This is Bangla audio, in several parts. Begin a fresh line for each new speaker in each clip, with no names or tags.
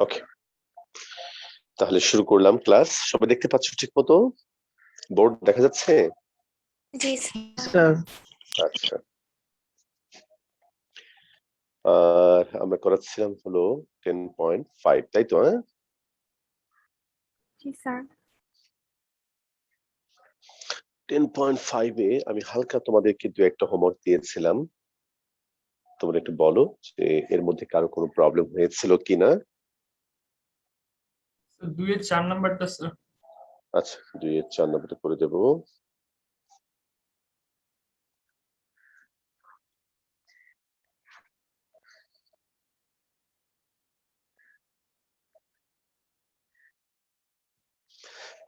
ওকে, তাহলে শুরু করলাম ক্লাস। সবাই দেখতে পাচ্ছ ঠিক মতো? বোর্ড দেখা যাচ্ছে?
জি
স্যার।
আচ্ছা, আর আমরা করাচ্ছিলাম হলো 10.5, তাই তো? হ্যাঁ,
জি স্যার।
10.5 এ আমি হালকা তোমাদেরকে দু একটা হোমওয়ার্ক দিয়েছিলাম। তোমরা একটু বলো যে এর মধ্যে কারো কোনো প্রবলেম হয়েছিল কিনা।
2 এর 4 নাম্বারটা স্যার।
আচ্ছা, 2 এর 4 নম্বরটা করে দেবো।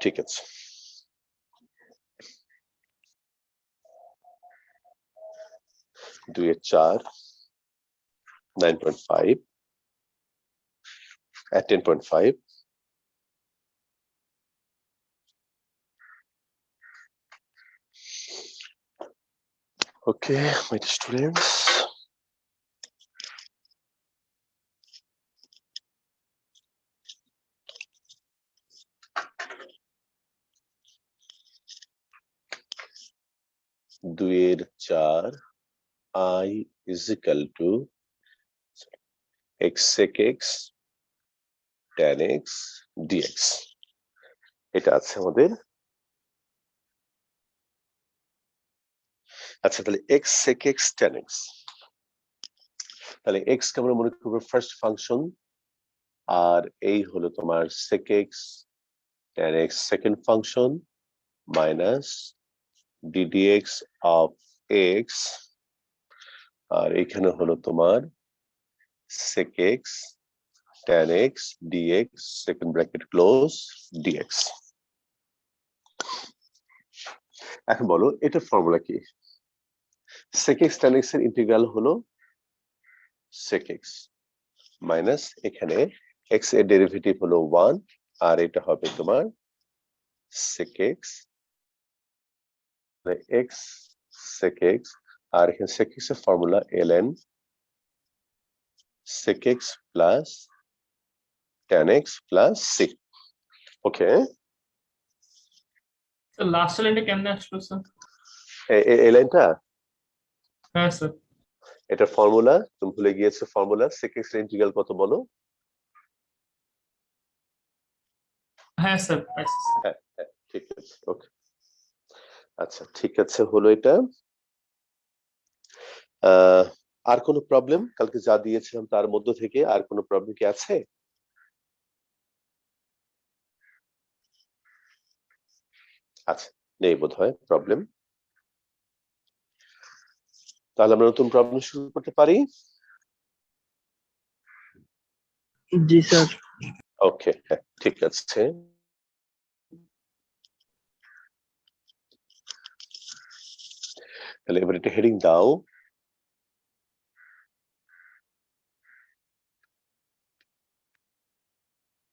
ঠিক আছে, দুই এর 4, 9.5 at 10.5. Okay, my students. দুইয়ের 4 I is equal to x sec x tan x dx. এটা আছে আমাদের। আচ্ছা, তাহলে x sec x tan x, তাহলে x কে আমরা মনে করব ফার্স্ট ফাংশন, আর এই হলো তোমার sec x tan x second function minus ddx of x, আর এখানে হলো তোমার sec x tan x dx second bracket close dx। এখন বলো এটার ফর্মুলা কি? sec x tan x এর ইন্টিগ্রাল হলো sec x মাইনাস এখানে x এর ডেরিভেটিভ হলো 1, আর এটা হবে তোমার sec x x sec x, আর এখানে sec x এর formula ln sec x plus tan x plus c। ওকে,
স্যার লাস্ট লাইনটা কেমনে আসলো স্যার?
এই লাইনটা
হ্যাঁ স্যার।
এটা ফর্মুলা, তুমি ভুলে গিয়েছো ফর্মুলা। sec x এর ইন্টিগ্রাল কত বলো?
হ্যাঁ স্যার।
হ্যাঁ হ্যাঁ, ঠিক আছে, ওকে। আচ্ছা, ঠিক আছে, হলো এটা। আর কোনো প্রবলেম? কালকে যা দিয়েছিলাম তার মধ্য থেকে আর কোনো প্রবলেম কি আছে? আচ্ছা, নেই বোধ হয় প্রবলেম। তাহলে আমরা নতুন প্রবলেম শুরু করতে পারি।
জি স্যার।
ওকে, হ্যাঁ ঠিক আছে। তাহলে এবার একটা হেডিং দাও।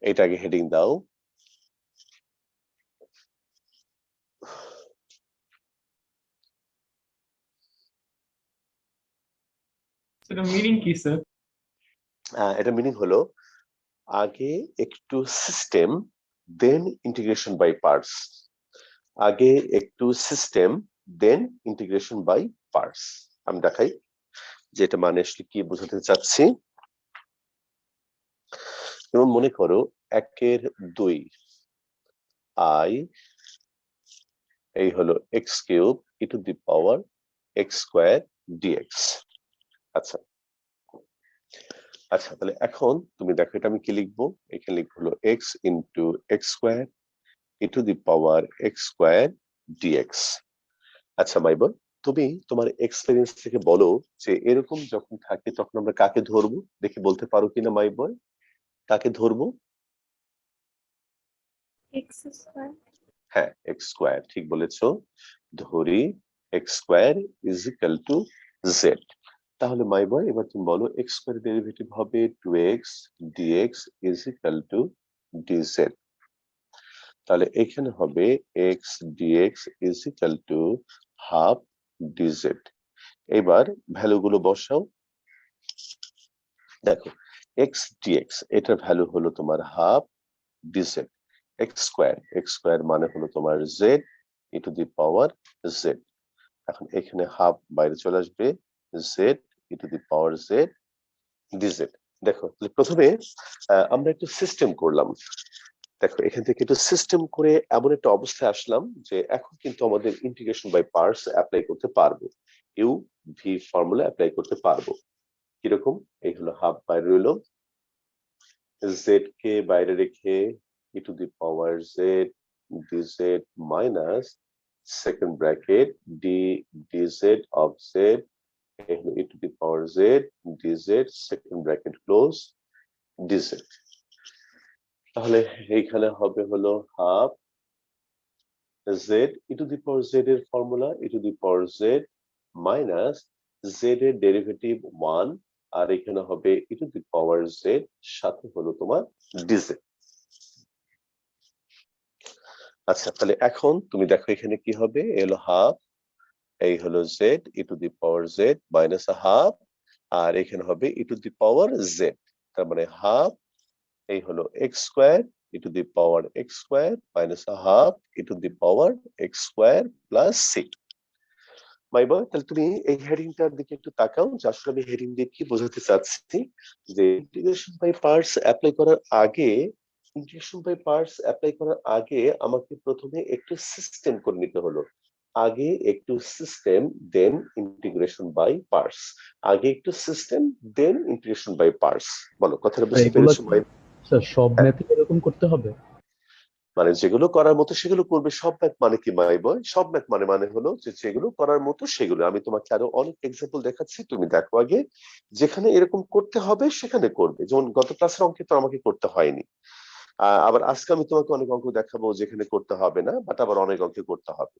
এটা আগে হেডিং দাও।
সেটা মিনিং কি স্যার?
এটা মিনিং হলো আগে একটু system then integration by parts. আগে একটু system then integration by parts. আমি দেখাই যে এটা মানে আসলে কি বোঝাতে চাচ্ছি। যেমন মনে করো 1/2 I এই হলো x³ e to the power x² dx। আচ্ছা আচ্ছা, তাহলে এখন তুমি দেখো এটা আমি কি লিখবো। এখানে লিখবো হলো x into x² e to the power x² dx। আচ্ছা মাইবর, তুমি তোমার এক্সপেরিয়েন্স থেকে বলো যে এরকম যখন থাকে তখন আমরা কাকে ধরবো, দেখি বলতে পারো কিনা মাইবর, কাকে ধরবো?
X square.
হ্যাঁ, x², ঠিক বলেছো। ধরি x² is equal two z। তাহলে মাই বয় এবার তুমি বলো x² ডেরিভেটিভ হবে 2x dx is equal two dz। তাহলে এখানে হবে x dx is equal to half dz। এবার ভ্যালু গুলো বসাও। দেখো এক্স ডিএক্স এটার ভ্যালু হলো তোমার হাফ ডিজেড এক্স স্কোয়ার মানে হলো তোমার Z E to the power Z. এখন এখানে হাফ বাইরে চলে আসবে, Z E to the power Z DZ. দেখো প্রথমে আমরা একটু সিস্টেম করলাম। দেখো এখান থেকে একটু সিস্টেম করে এমন একটা অবস্থায় আসলাম যে এখন কিন্তু আমাদের ইন্টিগ্রেশন বাই পার্টস অ্যাপ্লাই করতে পারবো, ইউ ভি ফর্মুলা অ্যাপ্লাই করতে পারবো। কিরকম? এই হলো হাফ বাইরে রইলো, জেড কে বাইরে রেখে E to the power Z D Z minus second bracket D D Z of Z E to the power Z D Z second bracket close D Z. তাহলে এইখানে হবে হলো half Z E to the power Z এর formula E to the power Z minus Z এর ডেরিভেটিভ 1 আর এখানে হবে E to the power Z সাথে হলো তোমার ডিজেড। আচ্ছা তাহলে এখন তুমি দেখো এখানে কি হবে, এলো হাফ, এই হলো Z E to the power Z minus half আর এখানে হবে E to the power Z, তার মানে হাফ এই হলো X square E to the power X square minus half E to the power X square plus C. মাইবা তাহলে তুমি এই হেডিংটার দিকে একটু তাকাও যে আসলে আমি হেডিং দিয়ে কি বোঝাতে চাচ্ছি, যে ইন্টিগ্রেশন বাই পার্টস অ্যাপ্লাই করার আগে আমাকে প্রথমে একটু সিস্টেম করে নিতে হলো। আগে একটু system then integration by parts, আগে একটু system then integration by parts. বলো কথাটা বুঝতে পেরেছো?
স্যার সব ম্যাথে এরকম করতে হবে?
মানে যেগুলো করার মতো সেগুলো করবে। সব ম্যাথ মানে কি মাইবয়? সব ম্যাথ মানে হলো যে যেগুলো করার মতো সেগুলো। আমি তোমাকে আরো অনেক এক্সাম্পল দেখাচ্ছি, তুমি দেখো আগে যেখানে এরকম করতে হবে সেখানে করবে। যেমন গত ক্লাসের অঙ্কে তো আমাকে করতে হয়নি, আবার আজকে আমি তোমাকে অনেক অঙ্ক দেখাবো যেখানে করতে হবে না, বাট আবার অনেক অঙ্কে করতে হবে।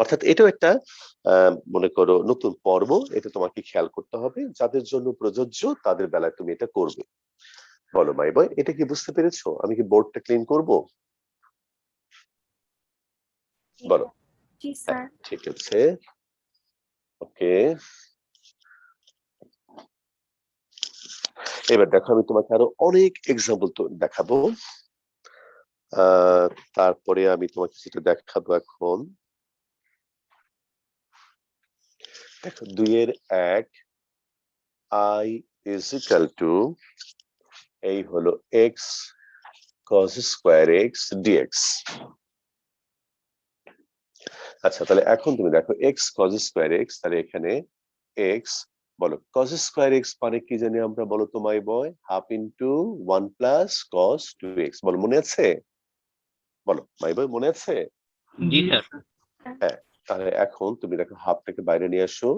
অর্থাৎ এটাও একটা মনে করো নতুন পর্ব, এটা তোমাকে খেয়াল করতে হবে। যাদের জন্য প্রযোজ্য তাদের বেলায় তুমি এটা করবে। বলো মাইবয়, এটা কি বুঝতে পেরেছো? আমি কি বোর্ডটা ক্লিন করব? বলো।
জি স্যার।
ঠিক আছে, ওকে। এবার দেখো আমি তোমাকে আরো অনেক এক্সাম্পল তো দেখাবো। তারপরে আমি তোমাকে যেটা দেখাবো এখন, দেখো 2 এর 1 i ইজ ইকুয়াল টু এই হলো x cos square x dx। আচ্ছা তাহলে এখন তুমি দেখো x cos স্কয়ার x, তাহলে এখানে x, বলো cos স্কয়ার x মানে কি জানি আমরা, বলো তো my boy? Half into 1 plus cos 2x। বলো মনে আছে? বলো মাই বয় মনে আছে?
জি স্যার।
হ্যাঁ, তাহলে এখন তুমি দেখো হাফটাকে বাইরে নিয়ে আসো,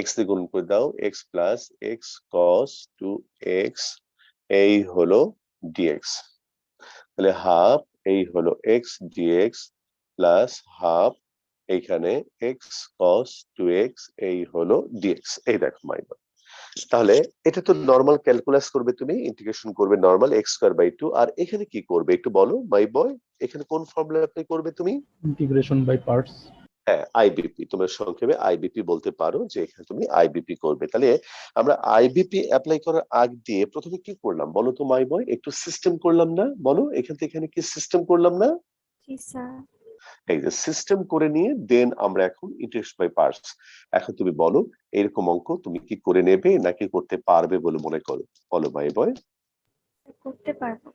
x দিয়ে গুণ করে দাও, x plus x cos 2x এই হলো dx। তাহলে হাফ এই হলো x dx প্লাস হাফ এইখানে x cos 2x এই হলো dx। এই দেখো মাই বয়, তাহলে এটা তো নরমাল ক্যালকুলাস করবে, তুমি ইন্টিগ্রেশন করবে নরমাল x স্কয়ার বাই 2। আর এখানে কি করবে একটু বলো মাই বয়? এখানে কোন ফর্মুলা অ্যাপ্লাই করবে তুমি?
Integration by parts.
হ্যাঁ, আইবিপি, তোমরা সংক্ষেপে আইবিপি বলতে পারো, যে এখানে তুমি আইবিপি করবে। তাহলে আমরা আইবিপি অ্যাপ্লাই করার আগ দিয়ে প্রথমে কি করলাম বলো তো মাই বয়? একটু সিস্টেম করলাম না? বলো এখান থেকে এখানে কি সিস্টেম করলাম না?
জি স্যার।
এই যে সিস্টেম করে নিয়ে দেন আমরা এখন ইন্টিগ্রেশন বাই পার্টস। এখন তুমি বলো এরকম অঙ্ক তুমি কি করে নেবে নাকি করতে পারবে বলে মনে করো? বলো মাই বয়।
করতে পারবো।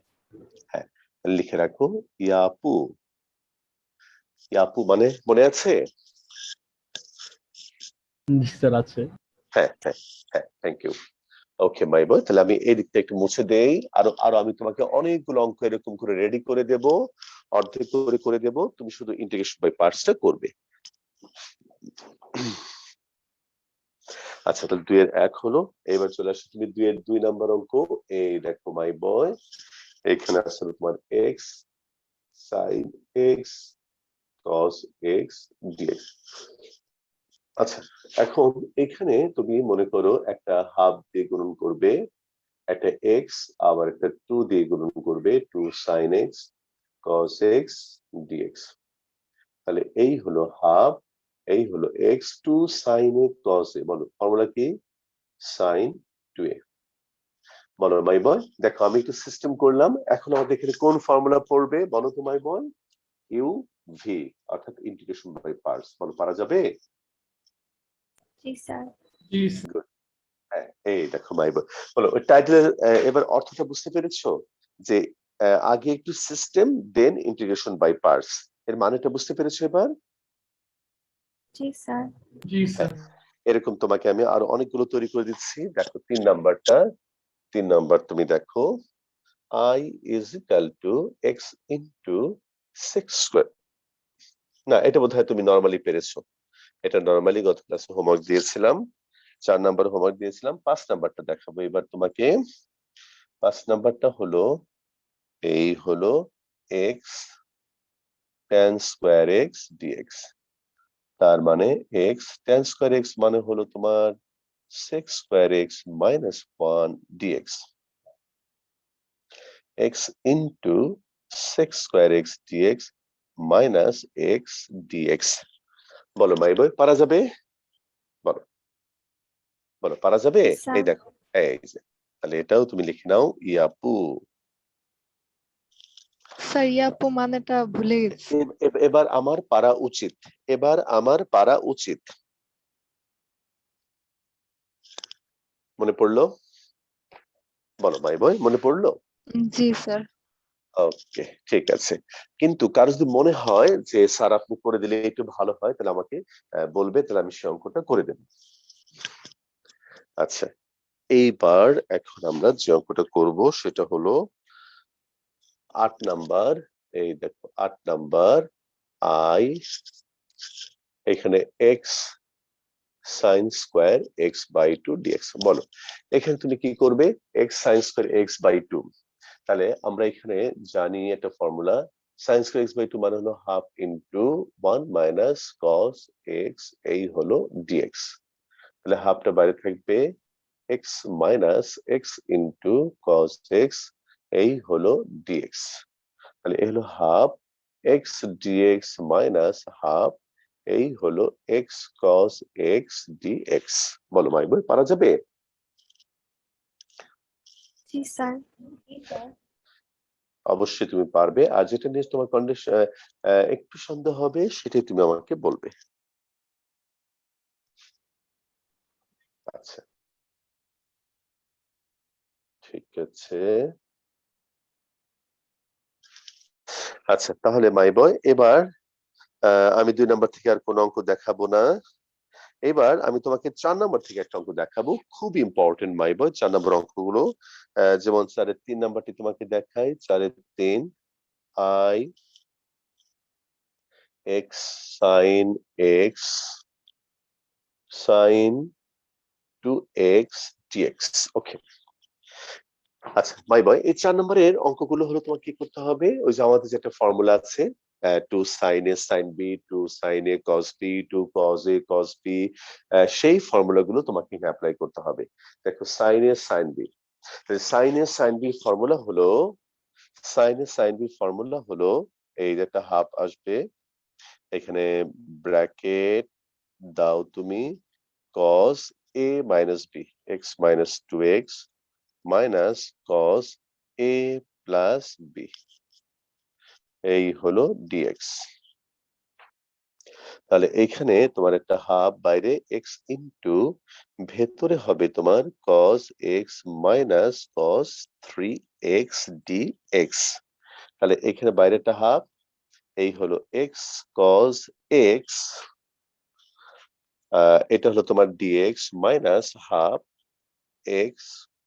হ্যাঁ, লিখে রাখো ইয়াপু। ইয়াপু মানে মনে আছে?
জি স্যার আছে।
হ্যাঁ হ্যাঁ হ্যাঁ, থ্যাংক ইউ। ওকে মাই বয়, তাহলে আমি এই দিকটা একটু মুছে দেই। আরো আরো আমি তোমাকে অনেকগুলো অঙ্ক এরকম করে রেডি করে দেব, অর্ধেক করে দেব, তুমি শুধু ইন্টিগ্রেশন বাই পার্টসটা করবে। আচ্ছা তাহলে 2 এর 1 হলো। এবার চলে আসো তুমি 2 এর 2 নাম্বার অঙ্ক। এই দেখো মাই বয়, এখানে আসলে তোমার x sin x cos x dx। আচ্ছা এখন এখানে তুমি মনে করো একটা হাফ দিয়ে গুণন করবে, একটা x আবার একটা 2 দিয়ে গুণন করবে, 2 sin x cos x dx। তাহলে এই হলো হাফ, এই হলো x 2 sin a cos a। বলো ফর্মুলা কি? sin 2a। বলো মাই বয়, দেখো আমি একটু সিস্টেম করলাম, এখন আমাদের এখানে কোন ফর্মুলা পড়বে বলো তো মাই বয়? ইউ ভি, অর্থাৎ ইন্টিগ্রেশন বাই পার্টস। বলো পারা যাবে?
জি স্যার।
জি স্যার।
হ্যাঁ, এই দেখো মাই বয়। বলো ওই টাইটেলের এবার অর্থটা বুঝতে পেরেছো? যে আগে একটু system then integration by parts, এর মানেটা বুঝতে পেরেছো এবার?
জি স্যার।
জি স্যার।
এরকম তোমাকে আমি আরো অনেকগুলো তৈরি করে দিচ্ছি। দেখো 3 নাম্বারটা, 3 নাম্বার তুমি দেখো, i is equal to x into 6 square। না, এটা বোধহয় তুমি নরমালি পেরেছো, এটা নরমালি গত ক্লাসে হোমওয়ার্ক দিয়েছিলাম, 4 নাম্বার হোমওয়ার্ক দিয়েছিলাম। 5 নাম্বারটা দেখাবো এবার তোমাকে। 5 নাম্বারটা হলো, এই হলো x tan square x dx, তার মানে x tan square x মানে হলো তোমার 6 square x minus 1 dx, x into 6 square x dx minus x dx। বলো মাই বই, পারা যাবে? বলো, বলো পারা যাবে?
জি স্যার।
এই দেখো, এই যে, তাহলে এটাও তুমি লিখে নাও ইয়াপু।
স্যার ইয়াপু মানেটা ভুলে গেছি।
এবার আমার পারা উচিত, এবার আমার পারা উচিত। মনে পড়লো? বলো মাই বই, মনে পড়লো?
জি স্যার।
ওকে, ঠিক আছে। কিন্তু কারো যদি মনে হয় যে স্যার আপনি করে দিলে একটু ভালো হয়, তাহলে আমাকে বলবে, তাহলে আমি সে অঙ্কটা করে দেব। আচ্ছা, এইবার এখন আমরা যে অঙ্কটা করব সেটা হলো 8 নাম্বার। এই দেখো 8 নাম্বার, আই এখানে x sine square x by two dx. বলো এখানে তুমি কি করবে? X sine square x by two, তাহলে আমরা এখানে জানি একটা formula, sine square x by two মানে হলো half into 1 minus cos x, এই হলো ডিএক্স। তাহলে হাফটা বাইরে থাকবে, x minus x into cos x, এই হলো ডিএক্স। তাহলে এই হলো half x dx minus half, এই হলো এক্স কস এক্স ডিএক্স। বলো মাই বই, পারা যাবে?
জি স্যার।
অবশ্যই তুমি পারবে, আর যেটা নিয়ে তোমার কন্ডিশন একটু সন্দেহ হবে সেটাই তুমি আমাকে বলবে। আচ্ছা, ঠিক আছে। আচ্ছা তাহলে মাই বয়, এবার আমি 2 নাম্বার থেকে আর কোনো অঙ্ক দেখাবো না। এবার আমি তোমাকে 4 নাম্বার থেকে একটা অঙ্ক দেখাবো, খুব ইম্পর্টেন্ট মাই বয় 4 নাম্বার অঙ্কগুলো। যেমন 4-এর 3 নাম্বারটি তোমাকে দেখাই। 4-এর 3, I x sine x sine 2x dx। Okay, আচ্ছা মাই বয়, এই 4 নাম্বারের অঙ্কগুলো হলো তোমাকে কি করতে হবে? ওই যে আমাদের যে একটা ফর্মুলা আছে, 2 sin a sin b, 2 sin a cos b, 2 cos a cos b, সেই ফর্মুলা গুলো তোমাকে অ্যাপ্লাই করতে হবে। দেখো sin a sin b, sin a sin b formula হলো, sin a sin b formula হলো, এই যে একটা হাফ আসবে, এখানে ব্র্যাকেট দাও তুমি, cos a minus b, x minus 2x minus cos a plus b, এই হলো dx। তাহলে এইখানে তোমার একটা হাফ, বাইরে x ইন্টু, ভেতরে হবে তোমার cos x minus cos 3x dx। তাহলে এখানে বাইরে একটা হাফ, এই হলো x cos x, এটা হলো তোমার dx minus half x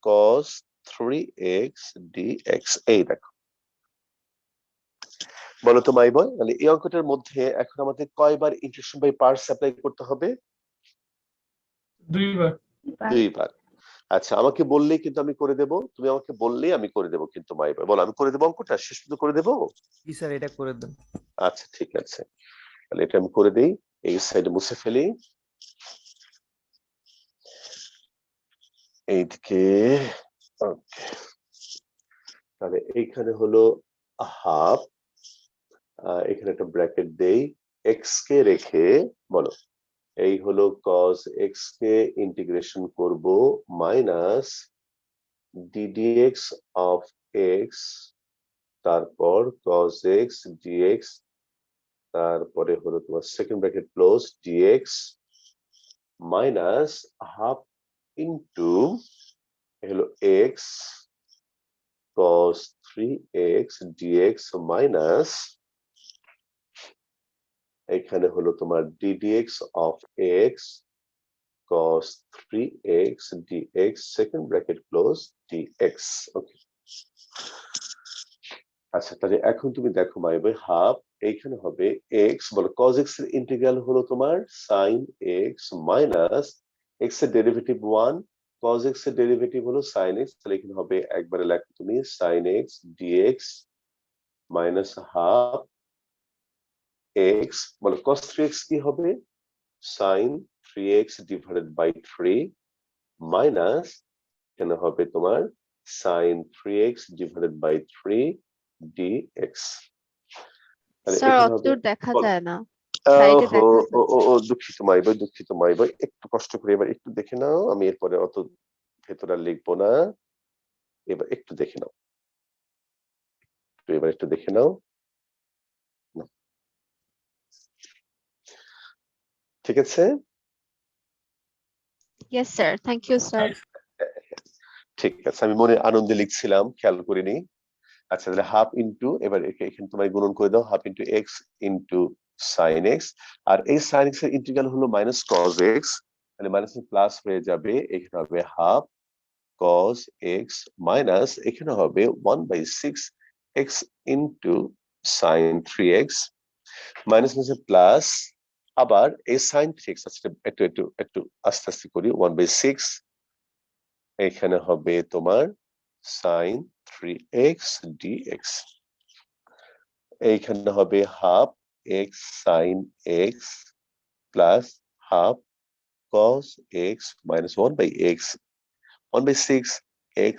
cos 3x dx। এই দেখো, বলো তো মাই বয়, তাহলে এই অঙ্কটার মধ্যে এখন আমাদের কয়বার ইন্টিগ্রেশন বাই পার্টস অ্যাপ্লাই করতে হবে?
2বার।
2বার। আচ্ছা, আমাকে বললেই কিন্তু আমি করে দেব, তুমি আমাকে বললেই আমি করে দেব কিন্তু মাই বয়। বলো আমি করে দেবো, অঙ্কটা শেষ পর্যন্ত করে দেবো?
জি স্যার, এটা করে দেন।
আচ্ছা ঠিক আছে, তাহলে এটা আমি করে দেই, এই সাইডে মুছে ফেলি, এইদিকে। ওকে, তাহলে এইখানে হলো হাফ, এখানে একটা ব্র্যাকেট দেই, এক্স কে রেখে, বলো এই হলো cos x কে ইন্টিগ্রেশন করব মাইনাস ddx of x তারপর cos x dx তারপরে হলো তোমার second bracket close dx minus half into হলো x cos 3x dx minus এখানে হলো তোমার ddx of x cos 3x dx second bracket close dx okay আচ্ছা তাহলে এখন তুমি দেখো মাই বই হাফ এইখানে হবে x বলো cos x এর ইন্টিগ্রাল হলো তোমার sin x মাইনাস x এর ডেরিভেটিভ 1 cos x এর ডেরিভেটিভ হলো sin x তাহলে এখানে হবে একবারে লেখো তুমি sin x dx minus half x বলো cos 3x কি হবে sin 3x divided by 3 minus এখানে হবে তোমার sin 3x divided by 3 dx তাহলে
স্যার
এখানে হবে
অতদূর দেখা
বলো।
যায় না সাইডে দেখা
দুঃখিত মাই ভাই একটু কষ্ট করে এবার একটু দেখে নাও আমি এরপরে অত ভেতরে লিখবো না এবার একটু দেখে নাও এবার একটু দেখে নাও ঠিক আছে
yes sir thank you sir
ঠিক আছে আমি মনে আনন্দে লিখছিলাম খেয়াল করিনি আচ্ছা তাহলে হাফ ইন্টু এবার এখানে তোমার গুণন করে দাও half into X into sine X আর এই সাইন এক্স এর ইন্টিগ্রাল হলো মাইনাস কজ এক্স তাহলে মাইনাস প্লাস হয়ে যাবে এখানে হবে হাফ cos x মাইনাস এখানে হবে 1/6 x into sin 3x minus নিচে প্লাস আবার এই sin 3x একটু আস্তে আস্তে করি 1/6 এখানে হবে তোমার sin 3x dx এইখানে হবে half x sin x plus half cos x minus 1/x 1/6 x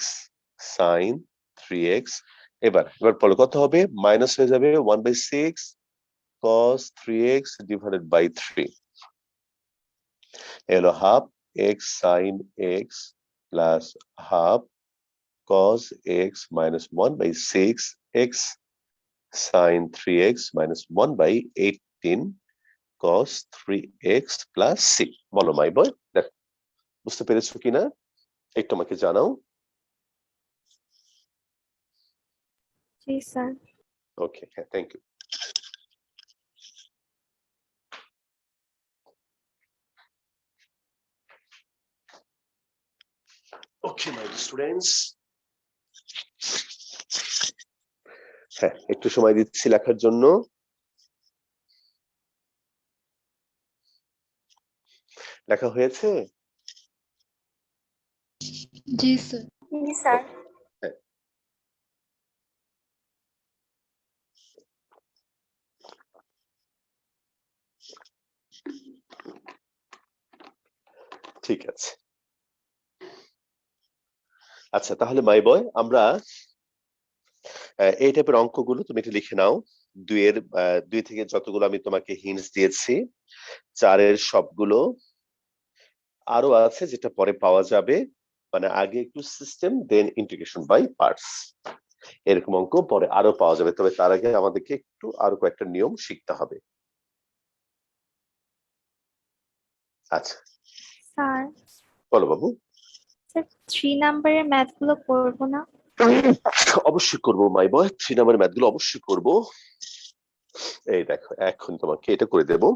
sin 3x এবার পরে কত হবে মাইনাস হয়ে যাবে 1/6 cos 3x ডিভাইডেড বাই 3 এলো half x sin x plus half cos x minus 1/6 x sin 3x minus 1/18 cos 3x plus 6 বলো মাই বয় দেখ বুঝতে পেরেছো কিনা একটু আমাকে জানাও
জি স্যার
ওকে হ্যাঁ thank you okay my students হ্যাঁ একটু সময় দিচ্ছি লেখার জন্য লেখা হয়েছে
জি স্যার
জি স্যার
ঠিক আছে আচ্ছা তাহলে মাই বয় আমরা এই টাইপের অঙ্কগুলো তুমি একটু লিখে নাও দুই থেকে যতগুলো আমি তোমাকে হিন্টস দিয়েছি 4 সবগুলো আরো আছে যেটা পরে পাওয়া যাবে মানে আগে একটু system then integration by parts এরকম অঙ্ক পরে আরো পাওয়া যাবে তবে তার আগে আমাদেরকে একটু আরো কয়েকটা নিয়ম শিখতে হবে আচ্ছা
স্যার
বলো বাবু
স্যার 3 নাম্বারের ম্যাথ গুলো করবো না
অবশ্যই করবো মাই বয় 3 নাম্বারের ম্যাথ গুলো অবশ্যই করবো এই দেখো এখন তোমাকে এটা করে দেবো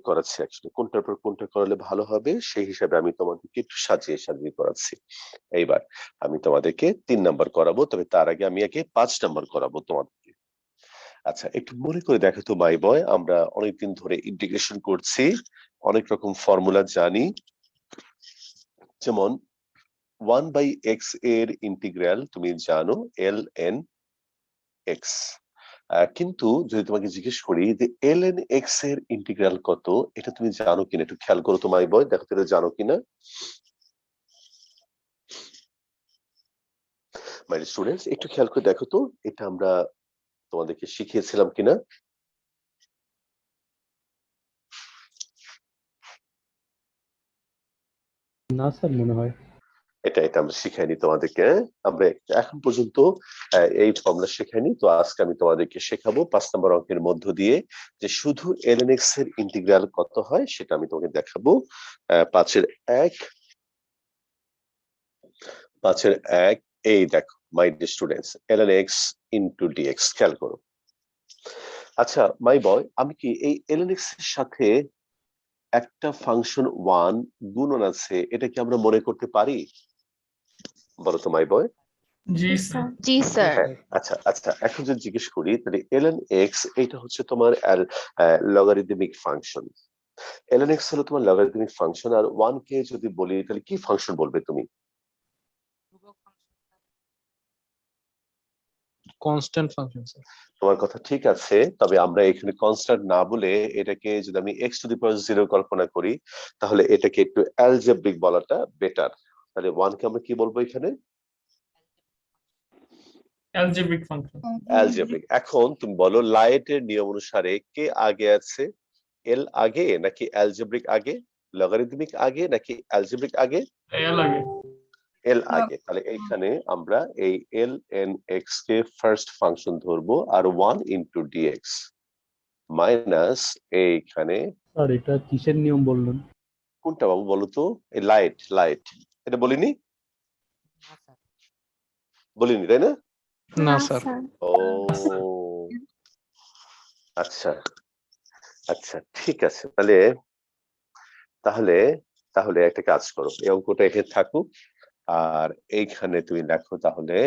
করাচ্ছি অ্যাকচুয়ালি কোনটার পর কোনটা করালে ভালো হবে সেই হিসাবে আমি তোমাদেরকে একটু সাজিয়ে করাচ্ছি এইবার আমি তোমাদেরকে 3 নাম্বার করাবো তবে তার আগে আমি একে 5 নাম্বার করাবো তোমাদেরকে আচ্ছা একটু মনে করে দেখো তো মাই বয় আমরা অনেকদিন ধরে ইন্টিগ্রেশন করছি অনেক রকম ফর্মুলা জানি যেমন 1/x এর ইন্টিগ্রাল তুমি জানো ln x কিন্তু যদি তোমাকে জিজ্ঞেস করি যে ln x এর ইন্টিগ্রাল কত এটা তুমি জানো কিনা একটু খেয়াল করো তো মাই বয় দেখো তো এটা জানো কিনা মাই স্টুডেন্টস একটু খেয়াল করে দেখো তো এটা আমরা তোমাদেরকে শিখিয়েছিলাম কিনা
না স্যার মনে হয়
এটা আমরা শিখাইনি তোমাদেরকে, আমরা এখন পর্যন্ত এই ফর্মুলা শেখাইনি। তো আজকে আমি তোমাদেরকে শেখাবো 5 নম্বর অঙ্কের মধ্য দিয়ে যে শুধু ln x এর ইন্টিগ্রাল কত হয় সেটা আমি তোমাকে দেখাবো। 5-এর 1 এই দেখো মাই dear students, ln x into dx, খেয়াল করো। আচ্ছা মাই বয়, আমি কি এই ln x এর সাথে একটা ফাংশন 1 গুণন আছে, এটা কি আমরা মনে করতে পারি? বলো তো মাই বয়।
জি
জি
স্যার।
স্যার।
জি স্যার
হ্যাঁ, আচ্ছা এখন যদি জিজ্ঞেস করি তাহলে ln x এটা হচ্ছে তোমার লগারিদমিক ফাংশন। ln x হলো তোমার লগারিদমিক ফাংশন, আর 1 কে যদি বলি তাহলে কি ফাংশন বলবে তুমি?
Constant function sir.
তোমার কথা ঠিক আছে, তবে আমরা এখানে কনস্ট্যান্ট না বলে এটাকে যদি আমি x টু দি পাওয়ার 0 কল্পনা করি তাহলে এটাকে একটু অ্যালজেব্রিক বলাটা বেটার। তাহলে 1 কে আমরা কি বলবো এখানে?
Algebraic function.
অ্যালজেব্রিক। এখন তুমি বলো লাইটের নিয়ম অনুসারে কে আগে আছে, এল আগে নাকি অ্যালজেব্রিক আগে, লগারিদমিক আগে নাকি অ্যালজেব্রিক আগে?
এল আগে।
এল আগে। তাহলে এইখানে আমরা এই ln x কে ফার্স্ট ফাংশন ধরবো আর 1 ইনটু dx মাইনাস এইখানে
স্যার এটা কিসের নিয়ম বললেন?
কোনটা বাবু বলো তো? এই লাইট এটা বলিনি তাই না?
না
না
স্যার।
স্যার।
ও আচ্ছা ঠিক আছে। তাহলে তাহলে একটা কাজ করো, এই অঙ্কটা এখানে থাকুক আর এইখানে তুমি দেখো তাহলে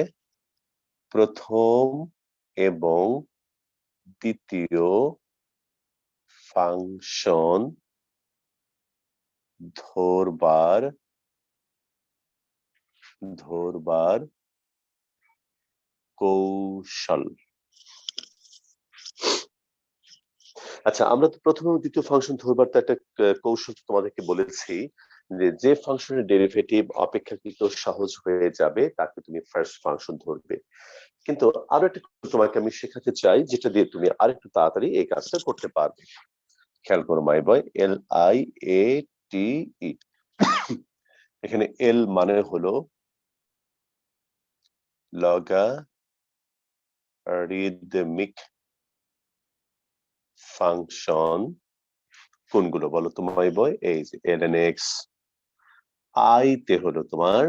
প্রথম এবং দ্বিতীয় ফাংশন ধরবার কৌশল। আচ্ছা, আমরা তো প্রথম এবং দ্বিতীয় ফাংশন ধরবার তো একটা কৌশল তোমাদেরকে বলেছি যে ফাংশনের ডেরিভেটিভ অপেক্ষাকৃত সহজ হয়ে যাবে তাকে তুমি ফার্স্ট ফাংশন ধরবে। কিন্তু আরো একটা তোমাকে আমি শেখাতে চাই যেটা দিয়ে তুমি আরেকটু তাড়াতাড়ি এই কাজটা করতে পারবে। খেয়াল করো মাই বয়, LIATE, এখানে এল মানে হলো লগারিদমিক ফাংশন। কোনগুলো বলো তো মাই বয়? এই যে ln x। আই তে হলো তোমার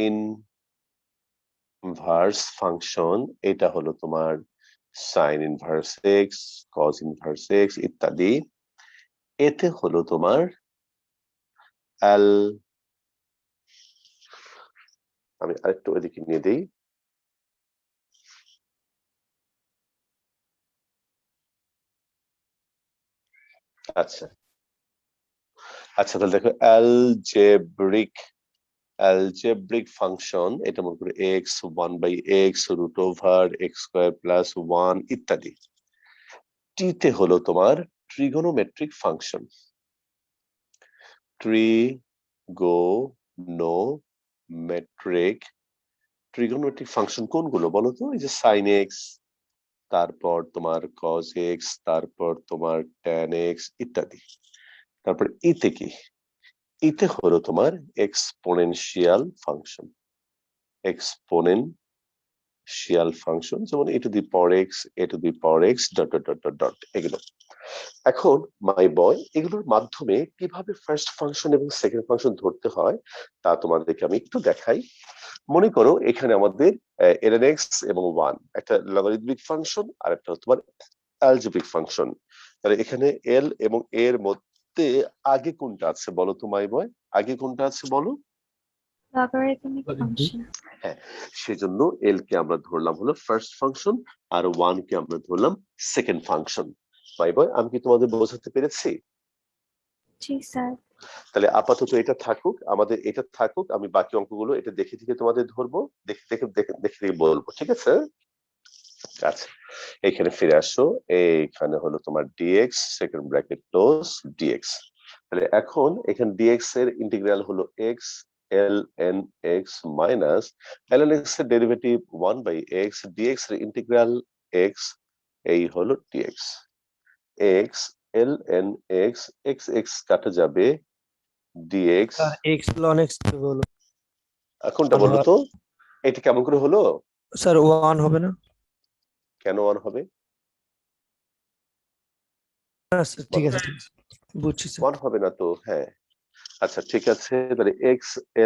ইনভার্স ফাংশন, এটা হলো তোমার sine inverse x, cos inverse x ইত্যাদি। এতে হলো তোমার আমি আরেকটু ওইদিকে নিয়ে দিই। আচ্ছা তাহলে দেখো অ্যালজেব্রিক ফাংশন, এটা মনে করো x 1/x root over x square plus 1 ইত্যাদি। টি তে হলো তোমার ট্রিগোনোমেট্রিক ফাংশন, ট্রিগোনোমেট্রিক ফাংশন কোনগুলো বলো তো? এই যে সাইন এক্স, তারপর তোমার কজ এক্স, তারপর তোমার ট্যান এক্স ইত্যাদি। তারপর ইতে কি? ইতে হলো তোমার এক্সপোনেনশিয়াল ফাংশন, যেমন e to the power x, a two the power x dot dot dot dot dot এগুলো। এখন মাই বয়, এগুলোর মাধ্যমে কিভাবে ফার্স্ট ফাংশন এবং সেকেন্ড ফাংশন ধরতে হয় তা তোমাদেরকে আমি একটু দেখাই। মনে করো এখানে আমাদের ln x এবং 1 একটা লগারিদমিক ফাংশন আর একটা তোমার অ্যালজেব্রিক ফাংশন। তাহলে এখানে l এবং a এর মধ্যে আগে কোনটা আছে বলো তো মাই বয়? আগে কোনটা আছে বলো?
Logarithmic function.
হ্যাঁ, সেজন্য এল কে আমরা ধরলাম হলো ফার্স্ট ফাংশন আর 1 কে আমরা ধরলাম সেকেন্ড ফাংশন। মাই বয়, আমি কি তোমাদের বোঝাতে পেরেছি?
জি স্যার।
তাহলে আপাতত এটা থাকুক, আমি বাকি অঙ্কগুলো এটা দেখে তোমাদের ধরবো, দেখে বলবো, ঠিক আছে? আচ্ছা, এখানে ফিরে আসো। এইখানে হলো তোমার dx second bracket close dx। তাহলে এখন এখানে dx এর ইন্টিগ্রাল হলো x ln x minus ln x এর ডেরিভেটিভ 1/x, dx এর ইন্টিগ্রাল x, এই হলো dx। x ln x, x কাটা যাবে, dx
এক্স লন এক্স হলো
কোনটা বলো তো, এটা কেমন করে হলো?
স্যার 1 হবে না?
কেন 1 হবে?
না স্যার ঠিক আছে ঠিক আছে বুঝছি স্যার
1 হবে না তো, হ্যাঁ। আচ্ছা ঠিক আছে, তাহলে x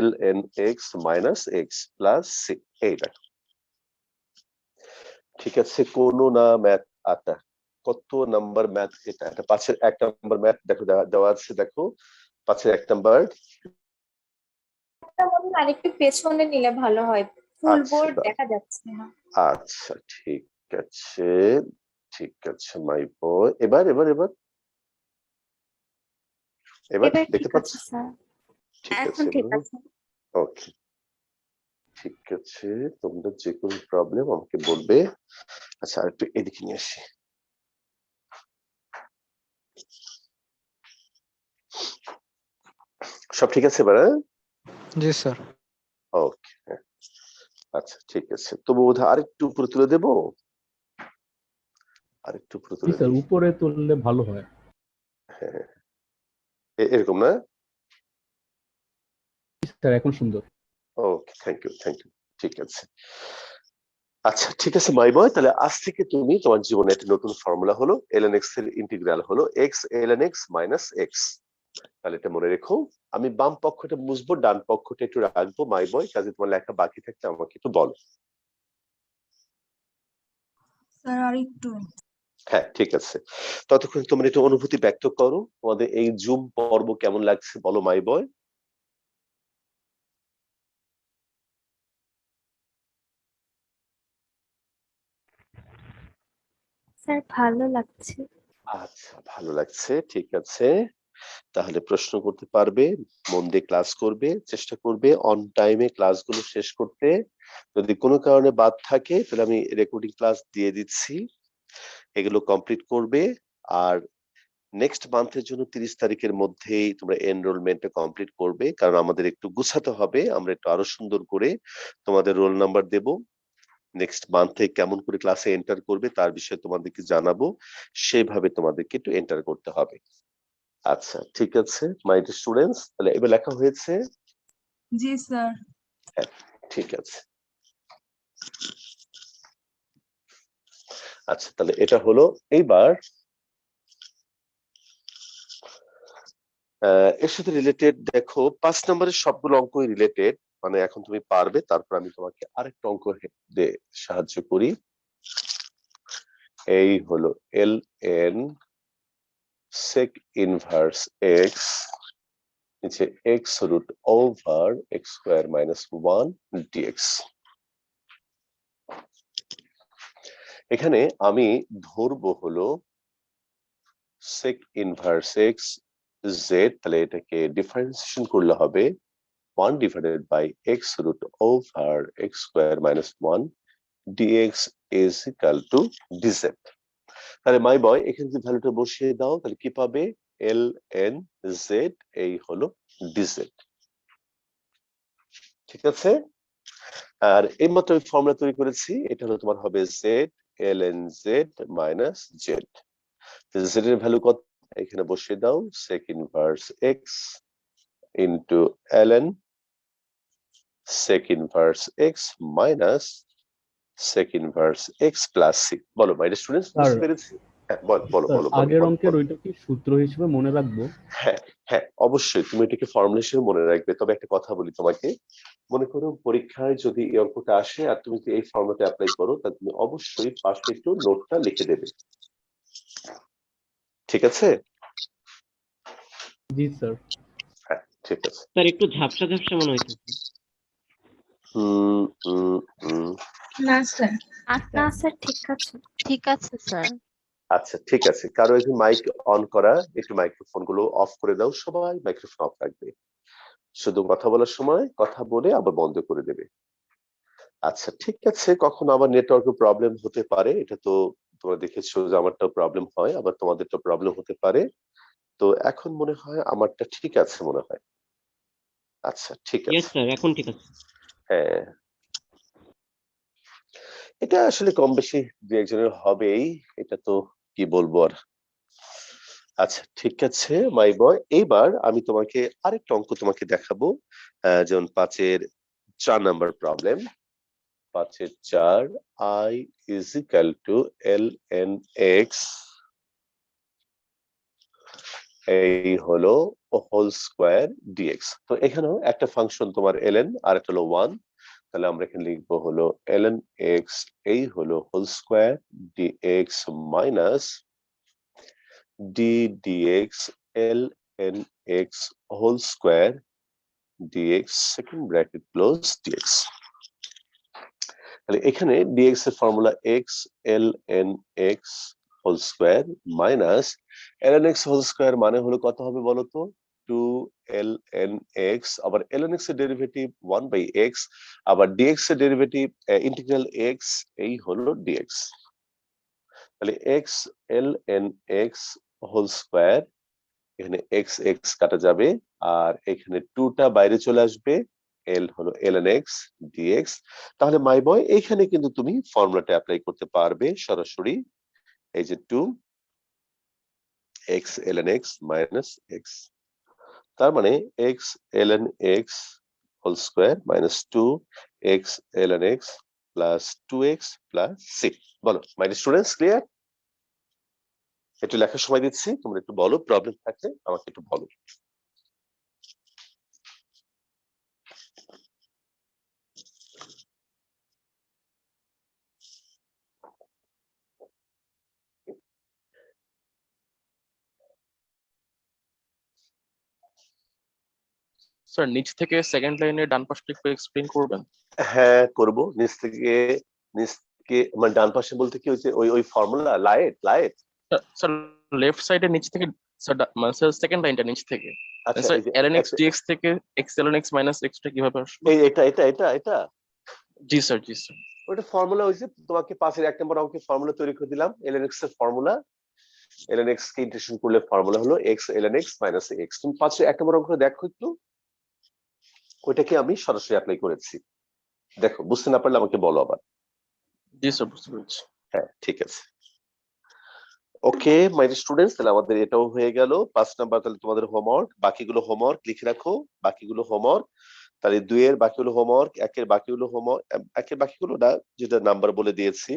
ln x minus x plus c, এইটা ঠিক আছে। কোন না ম্যাথ আটা, কত নাম্বার ম্যাথ এটা? এটা 5-এর 1 নাম্বার ম্যাথ দেখো, দেওয়া আছে দেখো, 5-এর 1 নাম্বার।
আরেকটু পেছনে নিলে ভালো হয়, ফুল
আচ্ছা,
বোর্ড দেখা যাচ্ছে না।
আচ্ছা ঠিক আছে, ঠিক আছে মাই বয়। এবার এবার এবার এবার
এবার
দেখতে
ঠিক
পাচ্ছ?
আছে স্যার,
ঠিক
এখন
আছে,
ঠিক আছে।
ওকে ঠিক আছে। তোমরা যে কোনো প্রবলেম আমাকে বলবে। আচ্ছা আর একটু এদিকে নিয়ে আসি। সব ঠিক আছে এবার?
জি স্যার।
ওকে, আচ্ছা ঠিক আছে। তবু বোধহয় আরেকটু উপরে তুলে দেবো, আরেকটু উপরে
জি
তুলে
স্যার,
দিই।
উপরে তুললে ভালো হয়।
হ্যাঁ, এরকম না?
স্যার এখন সুন্দর।
ওকে, থ্যাংক ইউ থ্যাংক ইউ, ঠিক আছে। আচ্ছা ঠিক আছে মাই বয়, তাহলে আজ থেকে তুমি তোমার জীবনে একটা নতুন ফর্মুলা হলো ln x এর ইন্টিগ্রাল হলো x ln x minus x। তাহলে এটা মনে রেখো। আমি বাম পক্ষটা মুছবো, ডান পক্ষটা একটু রাখবো মাই বয়, কাজে তোমার লেখা বাকি থাকলে আমাকে একটু বলো।
স্যার আর একটু।
হ্যাঁ ঠিক আছে, ততক্ষণ তোমরা একটু অনুভূতি ব্যক্ত করো, তোমাদের এই জুম পর্ব কেমন লাগছে বলো মাই বয়।
স্যার ভালো লাগছে।
আচ্ছা ভালো লাগছে, ঠিক আছে। তাহলে প্রশ্ন করতে পারবে, মন দিয়ে ক্লাস করবে, চেষ্টা করবে অন টাইমে ক্লাসগুলো শেষ করতে। যদি কোনো কারণে বাদ থাকে তাহলে আমি রেকর্ডিং ক্লাস দিয়ে দিচ্ছি, এগুলো কমপ্লিট করবে। আর নেক্সট মান্থের জন্য 30 তারিখের মধ্যেই তোমরা এনরোলমেন্টটা কমপ্লিট করবে, কারণ আমাদের একটু গুছাতে হবে, আমরা একটু আরো সুন্দর করে তোমাদের রোল নাম্বার দেব। নেক্সট মান্থে কেমন করে ক্লাসে এন্টার করবে তার বিষয়ে তোমাদেরকে জানাবো, সেইভাবে তোমাদেরকে একটু এন্টার করতে হবে। আচ্ছা ঠিক আছে মাই স্টুডেন্টস, তাহলে এবার লেখা হয়েছে?
জি স্যার।
হ্যাঁ ঠিক আছে। আচ্ছা তাহলে এটা হলো। এইবার এর সাথে রিলেটেড দেখো 5 নম্বরের সবগুলো অঙ্কই রিলেটেড, মানে এখন তুমি পারবে। তারপর আমি তোমাকে আরেকটা অঙ্ক দিয়ে সাহায্য করি। এই হলো L N sec inverse x, নিচে x root over x square minus 1 dx. এখানে আমি ধরবো হলো sec ইনভার্স এক্স জেড, তাহলে এটাকে ডিফারেন্সিয়েশন করলে হবে 1 divided by x root over x square minus 1 dx is equal to dz। তাহলে মাই বয় এখানে যদি ভ্যালুটা বসিয়ে দাও তাহলে কি পাবে? এল এন জেড, এই হলো ডিজেড, ঠিক আছে। আর এই মাত্র আমি ফর্মুলা তৈরি করেছি, এটা হলো তোমার হবে Z L N Z minus Z. Z এর ভ্যালু কত এখানে বসিয়ে দাও, sec inverse X into L N sec inverse X minus sec inverse X plus C. বলো মাই স্টুডেন্টস,
স্যার
বুঝতে পেরেছি? হ্যাঁ বলো বলো
স্যার,
বলো বলো
আগের
বলো
অঙ্কের
বলো।
ওইটা কি সূত্র হিসেবে মনে রাখবো?
হ্যাঁ হ্যাঁ অবশ্যই তুমি এটাকে ফর্মুলেশন মনে রাখবে। তবে একটা কথা বলি তোমাকে, মনে করো পরীক্ষায় যদি এই অঙ্কটা আসে আর তুমি যদি এই ফর্মেটে অ্যাপ্লাই করো তাহলে তুমি অবশ্যই পাশে একটু নোটটা লিখে দেবে, ঠিক আছে?
জি স্যার।
হ্যাঁ ঠিক আছে।
স্যার একটু ঝাপসা ঝাপসা মনে হইতেছে।
হুম হুম হুম
না স্যার।
না স্যার ঠিক আছে।
ঠিক আছে স্যার।
আচ্ছা ঠিক আছে, কারো একটু মাইক অন করা, একটু মাইক্রোফোন গুলো অফ করে দাও, সবাই মাইক্রোফোন অফ রাখবে, শুধু কথা বলার সময় কথা বলে আবার বন্ধ করে দেবে। আচ্ছা ঠিক আছে, কখনো আবার নেটওয়ার্কের প্রবলেম হতে পারে, এটা তো তোমরা দেখেছো যে আমারটাও প্রবলেম হয়, আবার তোমাদেরটা প্রবলেম হতে পারে। তো এখন মনে হয় আমারটা ঠিক আছে মনে হয়। আচ্ছা ঠিক
ইয়েস
আছে,
স্যার, এখন ঠিক আছে।
হ্যাঁ এটা আসলে কম বেশি দু একজনের হবেই, এটা তো কি বলবো আর। আচ্ছা ঠিক আছে মাই বয়, এইবার আমি তোমাকে আরেকটা অঙ্ক তোমাকে দেখাবো, যেমন 5-4 number problem. 5-4 I is equal to ln x, এই হলো হোল স্কোয়ার ডিএক্স। তো এখানেও একটা ফাংশন তোমার ln আর একটা হলো 1, তাহলে আমরা এখানে লিখবো হলো ln x, এই হলো whole square dx minus d dx ln x whole square dx second bracket close dx। তাহলে এখানে dx এর formula x ln x whole square minus ln x whole square মানে হলো কত হবে বলতো 2 ln x, আবার ln x এর ডেরিভেটিভ 1/x, আবার dx এর ডেরিভেটিভ ইন্টিগ্রাল x, এই হলো dx। তাহলে x ln x whole square, এখানে x x কাটা যাবে আর এখানে 2টা বাইরে চলে আসবে, l হলো ln x dx। তাহলে মাই বয় এইখানে কিন্তু তুমি ফর্মুলাটা অ্যাপ্লাই করতে পারবে সরাসরি, এই যে 2 x ln x minus x, তার মানে x ln x whole square minus 2 x ln x plus 2x plus c। বলো মাই স্টুডেন্টস, ক্লিয়ার? একটু লেখার সময় দিচ্ছি, তোমরা একটু বলো, প্রবলেম থাকলে আমাকে একটু বলো।
স্যার নিচ থেকে সেকেন্ড লাইনে ডান পাশটা একটু এক্সপ্লেইন করবেন?
হ্যাঁ করব, নিচ থেকে মানে ডান পাশে বলতে কি হচ্ছে ওই ওই ফর্মুলা লায়েট।
স্যার লেফট সাইডে নিচ থেকে, স্যার মানে স্যার সেকেন্ড লাইনটা নিচ থেকে,
আচ্ছা
স্যার
এই যে
ln x dx থেকে x ln x minus x টা কিভাবে আসবে?
এই এটা এটা এটা এটা
জি স্যার, জি স্যার।
ওটা ফর্মুলা হইছে, তোমাকে 5-এর 1 নম্বর অঙ্কের ফর্মুলা তৈরি করে দিলাম, ln x এর ফর্মুলা। ln x কে ইন্টিগ্রেশন করলে ফর্মুলা হলো x ln x minus x। তুমি 5-এর 1 নম্বর অঙ্কটা দেখো একটু, ওইটাকে আমি সরাসরি অ্যাপ্লাই করেছি, দেখো বুঝতে না পারলে আমাকে বলো আবার।
জি স্যার, বুঝতে পেরেছি।
হ্যাঁ ঠিক আছে, ওকে মাই স্টুডেন্টস, তাহলে আমাদের এটাও হয়ে গেল 5 নাম্বার। তাহলে তোমাদের হোমওয়ার্ক, বাকিগুলো হোমওয়ার্ক লিখে রাখো, বাকিগুলো হোমওয়ার্ক। তাহলে 2 এর বাকিগুলো হোমওয়ার্ক, 1 এর বাকিগুলো হোমওয়ার্ক, 1 এর বাকিগুলো না, যেটা নাম্বার বলে দিয়েছি,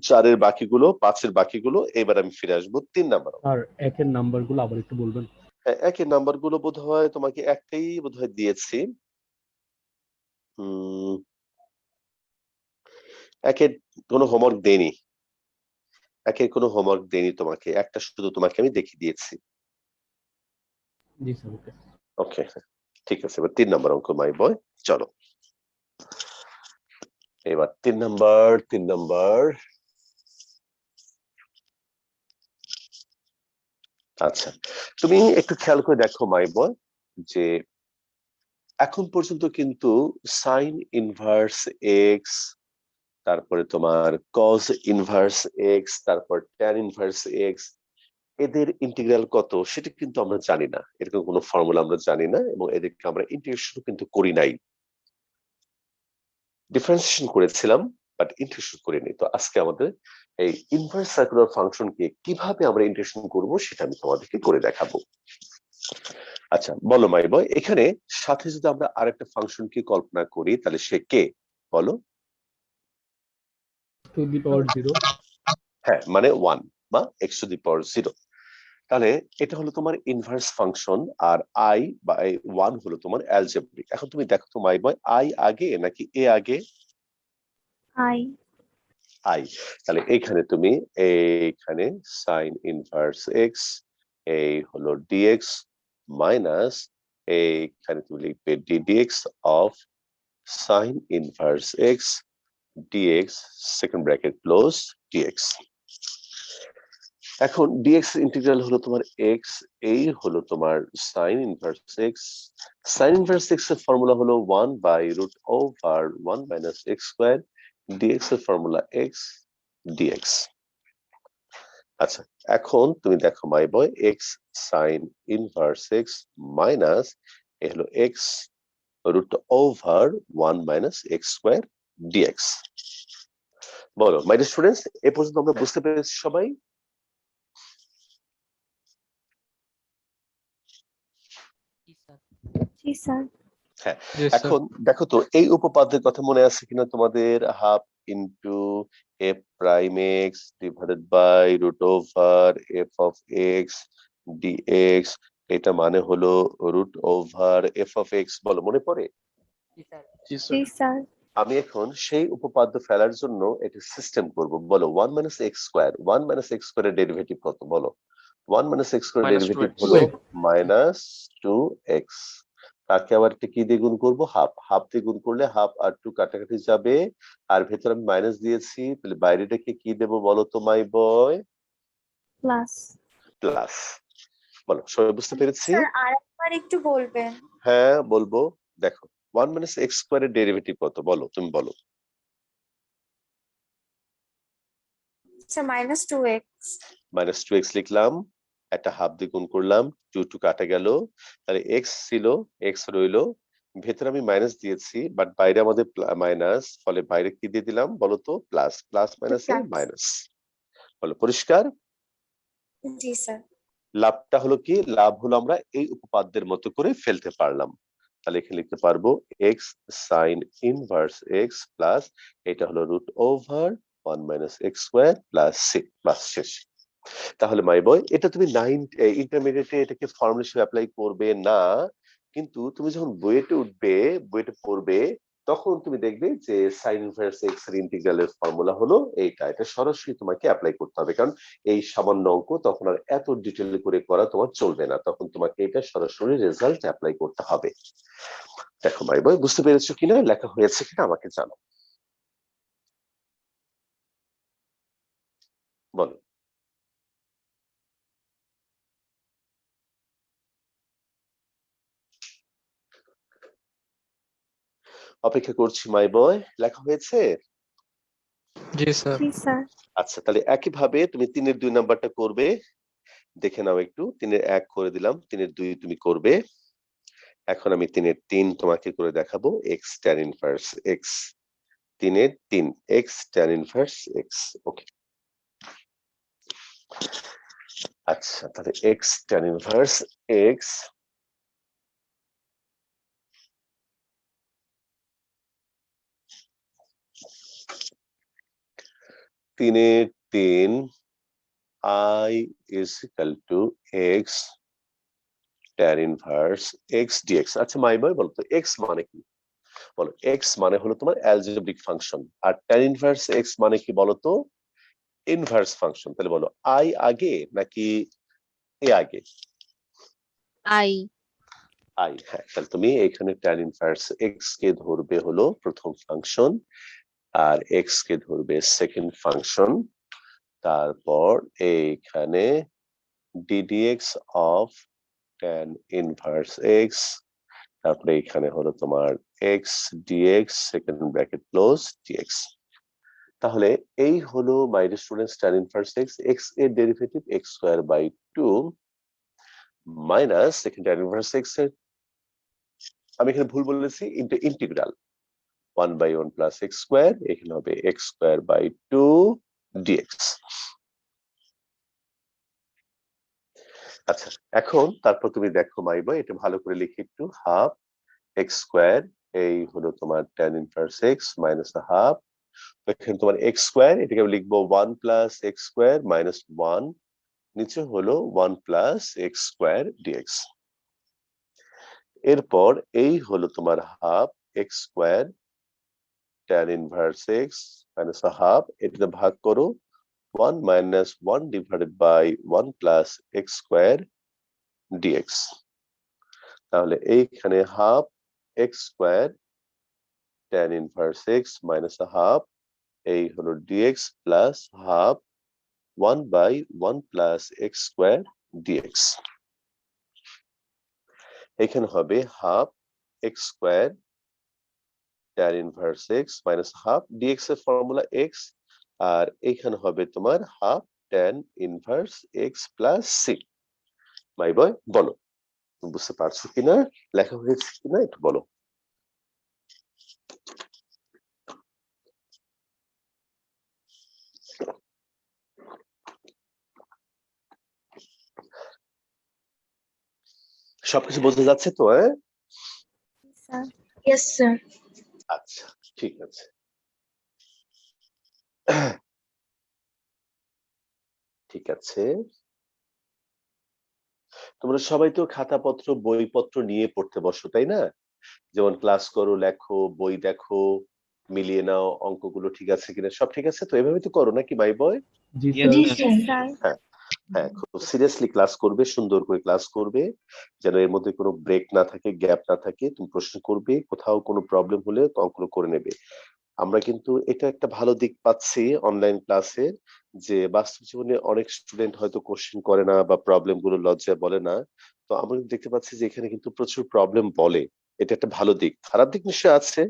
4 এর বাকিগুলো, 5 এর বাকিগুলো। এবার আমি ফিরে আসবো 3 নাম্বার।
আর একের নাম্বারগুলো আবার একটু বলবেন?
1 এর নাম্বারগুলো বোধহয় তোমাকে একটাই বোধহয় দিয়েছি, 1 এর কোনো হোমওয়ার্ক দেইনি, 1 এর কোনো হোমওয়ার্ক দেইনি তোমাকে, একটা শুধু তোমাকে আমি দেখিয়ে দিয়েছি।
জি স্যার, ওকে।
ওকে ঠিক আছে, এবার 3 নাম্বার অঙ্ক মাই বয়, চলো এবার 3 নাম্বার। আচ্ছা তুমি একটু খেয়াল করে দেখো মাই বয়, যে এখন পর্যন্ত কিন্তু সাইন ইনভার্স এক্স, তারপরে তোমার কজ ইনভার্স এক্স, তারপর ট্যান ইনভার্স এক্স, এদের ইন্টিগ্রাল কত সেটা কিন্তু আমরা জানি না, এরকম কোনো ফর্মুলা আমরা জানি না, এবং এদেরকে আমরা ইন্টিগ্রেশন কিন্তু করি নাই, ডিফারেন্সিয়েশন করেছিলাম বাট ইন্টিগ্রেশন করিনি। তো আজকে আমাদের এই ইনভার্স সার্কুলার ফাংশনকে কিভাবে আমরা ইন্টিগ্রেশন করব সেটা আমি তোমাদেরকে করে দেখাবো। আচ্ছা বলো মাই বয়, এখানে সাথে যদি আমরা আরেকটা ফাংশনকে কল্পনা করি তাহলে সে কে বলো?
টু দি পাওয়ার 0।
হ্যাঁ মানে 1 বা x টু দি পাওয়ার 0। তাহলে এটা হলো তোমার ইনভার্স ফাংশন, আর i বা 1 হলো তোমার অ্যালজেব্রিক। এখন তুমি দেখো তো মাই বয়, i আগে নাকি a আগে? i। তাহলে এখানে তুমি এইখানে সাইন ইনভার্স x, এই হলো dx মাইনাস এইখানে তুমি লিখবে ddx of sine inverse x dx second bracket close dx। এখন dx ইন্টিগ্রাল হলো তোমার x, এই হলো তোমার sine inverse x। Sine inverse x এর ফর্মুলা হলো 1/√1 মাইনাস x স্কয়ার, dx এর ফর্মুলা x dx। আচ্ছা এখন তুমি দেখো my boy, x sine inverse x minus এ হলো x√1 minus x square dx। বলো মাই স্টুডেন্টস, এ পর্যন্ত আমরা বুঝতে পেরেছি সবাই?
জি স্যার।
হ্যাঁ,
জি স্যার
এখন দেখো তো এই উপপাদ্যের কথা মনে আছে কিনা তোমাদের? Half into f prime x divided by root over f of x dx, এটা মানে হলো root over f of x. বলো, মনে পড়ে?
জি
জি
স্যার
স্যার।
আমি এখন সেই উপপাদ্য ফেলার জন্য একটা সিস্টেম করব। বলো, 1 minus X square, 1 minus x স্কোয়ারের ডেরিভেটিভ কত? বলো, 1 মাইনাস এক্স স্কোয়ারের
মাইনাস টু
ডেরিভেটিভ
এক্স
হলো মাইনাস 2x। তাকে আবার একটা কি দিয়ে গুণ করবো? হাফ। হাফ দিয়ে গুণ করলে হাফ আর 2 কাটাকাটি যাবে, আর ভেতরে আমি মাইনাস দিয়েছি, তাহলে বাইরেটাকে কি দেবো বলো তো মাই বয়?
প্লাস।
প্লাস। বলো, সবাই বুঝতে পেরেছি?
স্যার আরেকবার একটু বলবেন।
হ্যাঁ বলবো। দেখো, 1 মাইনাস এক্স স্কোয়ারের ডেরিভেটিভ কত? বলো, তুমি বলো।
আচ্ছা -2x।
মাইনাস 2x লিখলাম, একটা হাফ দিয়ে গুণ করলাম, 2 কাটা গেল, তাহলে x ছিল, x রইলো, ভেতরে আমি মাইনাস দিয়েছি বাট বাইরে আমাদের মাইনাস, ফলে বাইরে কি দিয়ে দিলাম বলো তো? প্লাস। প্লাস মাইনাসে
Plus.
মাইনাস। বলো, পরিষ্কার?
জি স্যার।
লাভটা হলো কি? লাভ হলো আমরা এই উপপাদ্যের মতো করে ফেলতে পারলাম। তাহলে এখানে লিখতে পারবো X sine inverse X plus, এটা হলো root over 1 minus X square plus C. বাস, শেষ। তাহলে মাই বয়, এটা তুমি ইন্টারমিডিয়েটে এটাকে ফর্মুলা হিসেবে অ্যাপ্লাই করবে না, কিন্তু তুমি যখন বুয়েটে উঠবে, বুয়েটে পড়বে, তখন তুমি দেখবে যে সাইন ইনভার্স এক্স এর ইন্টিগ্রালের ফর্মুলা হলো এইটা। এটা সরাসরি তোমাকে অ্যাপ্লাই করতে হবে, কারণ এই সামান্য অঙ্ক তখন আর এত ডিটেল করে করা তোমার চলবে না, তখন তোমাকে এটা সরাসরি রেজাল্ট অ্যাপ্লাই করতে হবে। দেখো মাই বয়, বুঝতে পেরেছো কিনা, লেখা হয়েছে কিনা আমাকে জানো। বলো। অপেক্ষা করছি মাই বয়, লেখা হয়েছে?
জি স্যার
জি স্যার।
আচ্ছা, তাহলে একইভাবে তুমি 3-এর 2 নাম্বারটা করবে। দেখে নাও একটু, 3-এর 1 করে দিলাম, 3-এর 2 তুমি করবে। এখন আমি 3-এর 3 তোমাকে করে দেখাবো, এক্স ট্যান ইনভার্স এক্স। 3-এর 3 X tan inverse X. Okay, আচ্ছা, তাহলে এক্স ট্যান ইনভার্স এক্স, তিনের 3 i is equal to x tan inverse x dx। আচ্ছা মাই বয়, বলতো x মানে কি? বলো, x মানে হলো তোমার অ্যালজেব্রিক ফাংশন, আর tan inverse x মানে কি বলতো? Inverse function. তাহলে বলো, i আগে নাকি এ আগে?
I
I. হ্যাঁ, তাহলে তুমি এখানে tan inverse x কে ধরবে হলো প্রথম ফাংশন, আর x কে ধরবে সেকেন্ড ফাংশন, তারপর এইখানে ddx of tan inverse x, তারপরে এখানে হলো তোমার x dx second bracket close dx। তাহলে এই হলো my dear students tan inverse x, x এর derivative x square by 2 minus second tan inverse x এর, আমি এখানে ভুল বলেছি, ইন্টিগ্রাল 1/1 প্লাস এক্স স্কোয়ার, এখানে হবে এক্স স্কোয়ার বাই 2 ডিএক্স। আচ্ছা, এখন তারপর তুমি দেখো মাই বয়, এটা ভালো করে লিখি একটু, হাফ এক্স স্কোয়ার, এই হলো তোমার tan inverse X minus half, এখানে তোমার এক্স স্কোয়ার, এটাকে আমি লিখবো 1 প্লাস এক্স স্কোয়ার মাইনাস 1, নিচে হলো 1 প্লাস এক্স স্কোয়ার ডিএক্স। এরপর এই হলো তোমার half x square tan inverse X minus half, এটাতে ভাগ করো 1 minus 1 divided by 1 plus x square dx। তাহলে এইখানে half x square tan inverse x minus a half, এই হলো dx plus half 1 by 1 plus x square dx। এখানে হবে half x square tan inverse x minus half, dx এর ফর্মুলা x, আর এখানে হবে তোমার half tan inverse x plus c। মাই বয়, বলো বুঝতে পারছো কিনা, লেখা হয়েছে কিনা একটু বলো। সবকিছু বোঝা যাচ্ছে তো?
স্যার।
Yes, sir.
আচ্ছা ঠিক আছে। ঠিক আছে, তোমরা সবাই তো খাতাপত্র বইপত্র নিয়ে পড়তে বসো তাই না? যেমন ক্লাস করো, লেখো, বই দেখো, মিলিয়ে নাও অঙ্কগুলো ঠিক আছে কিনা, সব ঠিক আছে তো? এভাবে তো করো নাকি মাই বয়?
জি
Yes,
স্যার।
sir.
স্যার।
হ্যাঁ, খুব সিরিয়াসলি ক্লাস করবে, সুন্দর করে ক্লাস করবে, যেন এর মধ্যে কোনো ব্রেক না থাকে, গ্যাপ না থাকে। তুমি প্রশ্ন করবে, কোথাও কোনো প্রবলেম হলে অঙ্কগুলো করে নেবে। আমরা কিন্তু এটা একটা ভালো দিক পাচ্ছি অনলাইন ক্লাসে, যে বাস্তব জীবনে অনেক স্টুডেন্ট হয়তো কোশ্চেন করে না বা প্রবলেম গুলো লজ্জায় বলে না। তো আমরা কিন্তু দেখতে পাচ্ছি যে এখানে কিন্তু প্রচুর প্রবলেম বলে। এটা একটা ভালো দিক। খারাপ দিক নিশ্চয়ই আছে।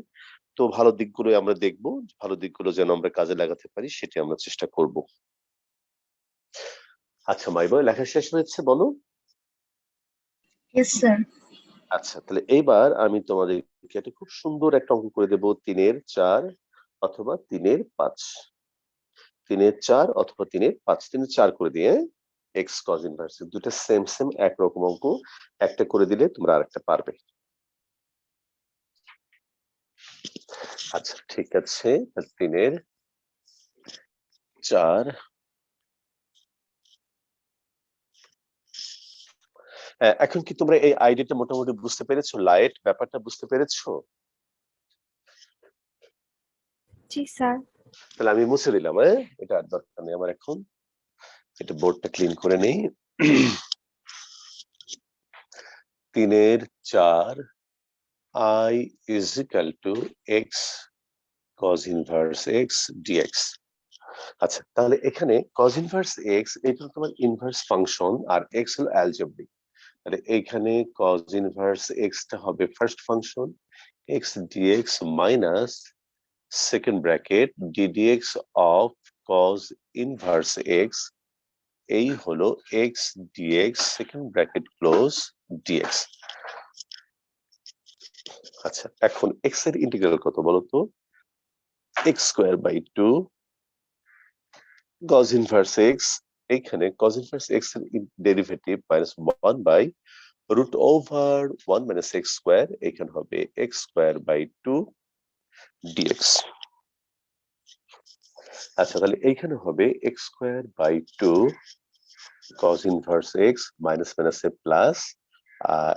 তো ভালো দিকগুলো আমরা দেখবো, ভালো দিকগুলো যেন আমরা কাজে লাগাতে পারি সেটি আমরা চেষ্টা করব। আচ্ছা মাই বয়, লেখা শেষ হয়েছে বলো?
Yes, sir.
আচ্ছা, তাহলে এইবার আমি তোমাদেরকে একটা খুব সুন্দর একটা অঙ্ক করে দেবো, 3-4 অথবা 3-5। 3-4 অথবা 3-5, 3-4 করে দিয়ে এক্স কজ ইনভার্স, দুটো সেম সেম একরকম অঙ্ক, একটা করে দিলে তোমরা আরেকটা পারবে। আচ্ছা ঠিক আছে, 3-4। এখন কি তোমরা এই আইডিয়াটা মোটামুটি বুঝতে পেরেছো? লাইট ব্যাপারটা বুঝতে পেরেছো?
জি স্যার।
তাহলে আমি মুছে দিলাম, এটা আর দরকার নেই আমার এখন। এটা বোর্ডটা ক্লিন করে নেই। 3-4 I is equal to x cos inverse x dx। আচ্ছা, তাহলে এখানে cos inverse x এটা তোমার ইনভার্স ফাংশন আর x হলো অ্যালজেব্রিক। তাহলে এইখানে cos inverse x টা হবে first function, x dx minus second bracket ddx of cos inverse x, এই হলো x dx second bracket close dx। আচ্ছা, এখন x এর ইন্টিগ্রাল কত বলো তো? x square by 2 cos inverse x, এইখানে cos ইনভার্স x এর derivative minus 1 by root over 1 minus x square, এখানে হবে x স্কয়ার বাই 2 dx। আচ্ছা, তাহলে এইখানে হবে x square by 2 cos inverse x minus মাইনাসে প্লাস,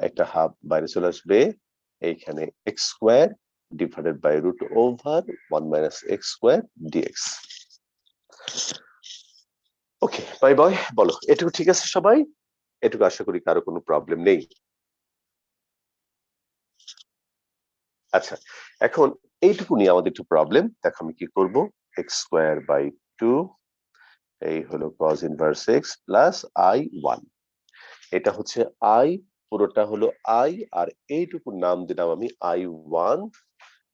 একটা হাফ বাইরে চলে আসবে, এইখানে x square divided by root over 1 minus x square dx। Okay bye bye, বলো এটুকু ঠিক আছে সবাই? এটুকু আশা করি কারো কোনো প্রবলেম নেই। আচ্ছা, এখন এইটুকু নিয়ে আমাদের একটু প্রবলেম, দেখো আমি কি করব। x স্কয়ার বাই 2, এই হলো cos inverse x plus i1, এটা হচ্ছে i, পুরোটা হলো i, আর এইটুকুর নাম দিলাম আমি i1।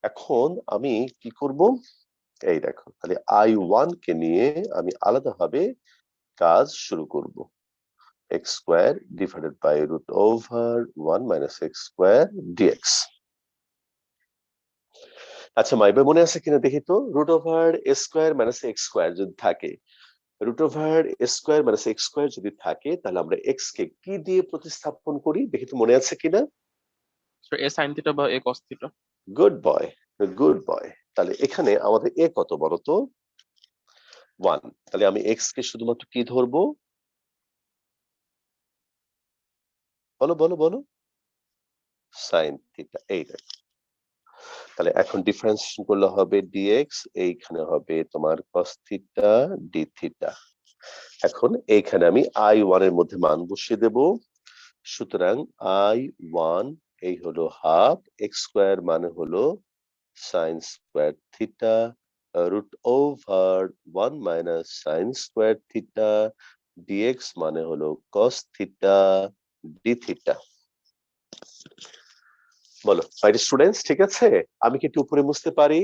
এখন আমি কি করব, এই দেখো, তাহলে i1 কে নিয়ে আমি আলাদাভাবে কাজ শুরু করব। x square divided by root over 1 minus x square dx। আচ্ছা মাই ভাই, মনে আছে কিনা দেখি তো? Root over a square minus x square যদি থাকে, root over a square minus x square যদি থাকে, তাহলে আমরা এক্স কে কি দিয়ে প্রতিস্থাপন করি দেখি তো, মনে আছে কিনা?
So a sin theta বা a cos theta।
Good boy, good boy. তাহলে এখানে আমাদের এ কত বলতো? 1। তাহলে আমি এক্স কে শুধুমাত্র কি ধরবো? বলো বলো বলো। সাইন থিটা, এই দেখো। তাহলে এখন ডিফারেন্সিয়েশন করলে হবে dx, এইখানে হবে তোমার cos থিটা d থিটা। এখন এইখানে আমি i1 এর মধ্যে মান বসিয়ে দেব। সুতরাং i1 এই হলো হাফ, x স্কয়ার মানে হলো sin square theta root over 1 minus sin square theta dx মানে হলো cos থিটা d থিটা। বলো ফাইভ স্টুডেন্টস, ঠিক আছে? আমি কি একটু উপরে মুছতে পারি?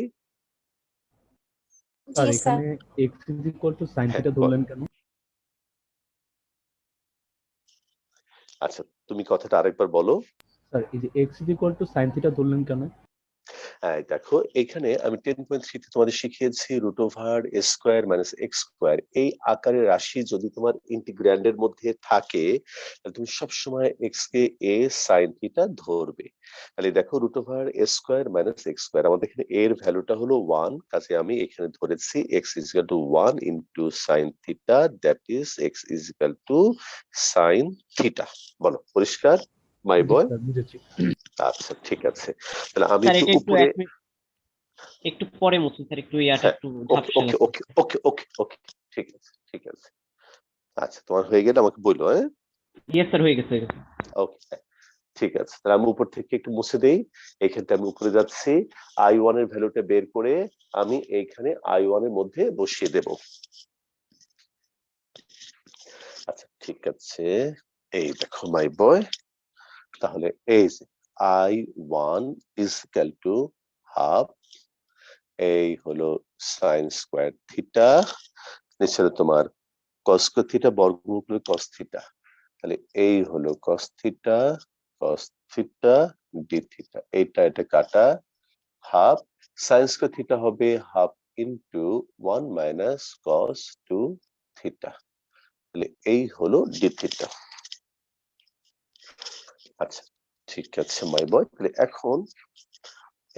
স্যার
জি স্যার।
এখানে x is equal to sine
হ্যাঁ,
থিটা ধরলেন কেন?
আচ্ছা তুমি কথাটা আরেকবার বলো।
স্যার এই যে x is equal to sine theta ধরলেন কেন?
হ্যাঁ দেখো এখানে আমি 10.3 তে তোমাদের শিখিয়েছি √(a²-x²) এই আকারের রাশি যদি তোমার ইন্টিগ্র্যান্ডের মধ্যে থাকে তাহলে তুমি সবসময় এক্স কে a sin θ ধরবে। তাহলে দেখো √(a²-x²) আমাদের এখানে a এর ভ্যালুটা হলো 1, কাজে আমি এখানে ধরেছি x = 1 * sin θ, that is x = sin θ। বলো পরিষ্কার মাই
জি
বয়?
স্যার বুঝেছি।
আচ্ছা ঠিক আছে, তাহলে আমি
স্যার
একটু
এটা একটু
উপরে,
একটু পরে মুছুন স্যার, একটু ইয়াটা
হ্যাঁ
একটু
ওকে
ঝাপসা
ওকে
লাগছে।
ওকে ওকে ওকে ওকে ঠিক আছে ঠিক আছে। আচ্ছা তোমার হয়ে গেলে আমাকে বললো, হ্যাঁ
ইয়েস স্যার, হয়ে গেছে হয়ে গেছে।
ওকে ঠিক আছে, তাহলে আমি উপর থেকে একটু মুছে দেই। এইখানটা আমি উপরে যাচ্ছি, I1 এর ভ্যালুটা বের করে আমি এইখানে I1 এর মধ্যে বসিয়ে দেব। আচ্ছা ঠিক আছে, এই দেখো মাই বয়, তাহলে এই যে I1 = হাফ, এই হলো sin স্কয়ার থিটা, নিচে তোমার cos স্কয়ার থিটা বর্গমূল করে cos থিটা, তাহলে এই হলো cos থিটা d থিটা, এটা কাটা, হাফ sin স্কয়ার থিটা হবে half into 1 minus cos 2 theta, তাহলে এই হলো d থিটা। আচ্ছা ঠিক আছে মাই বয়, তাহলে এখন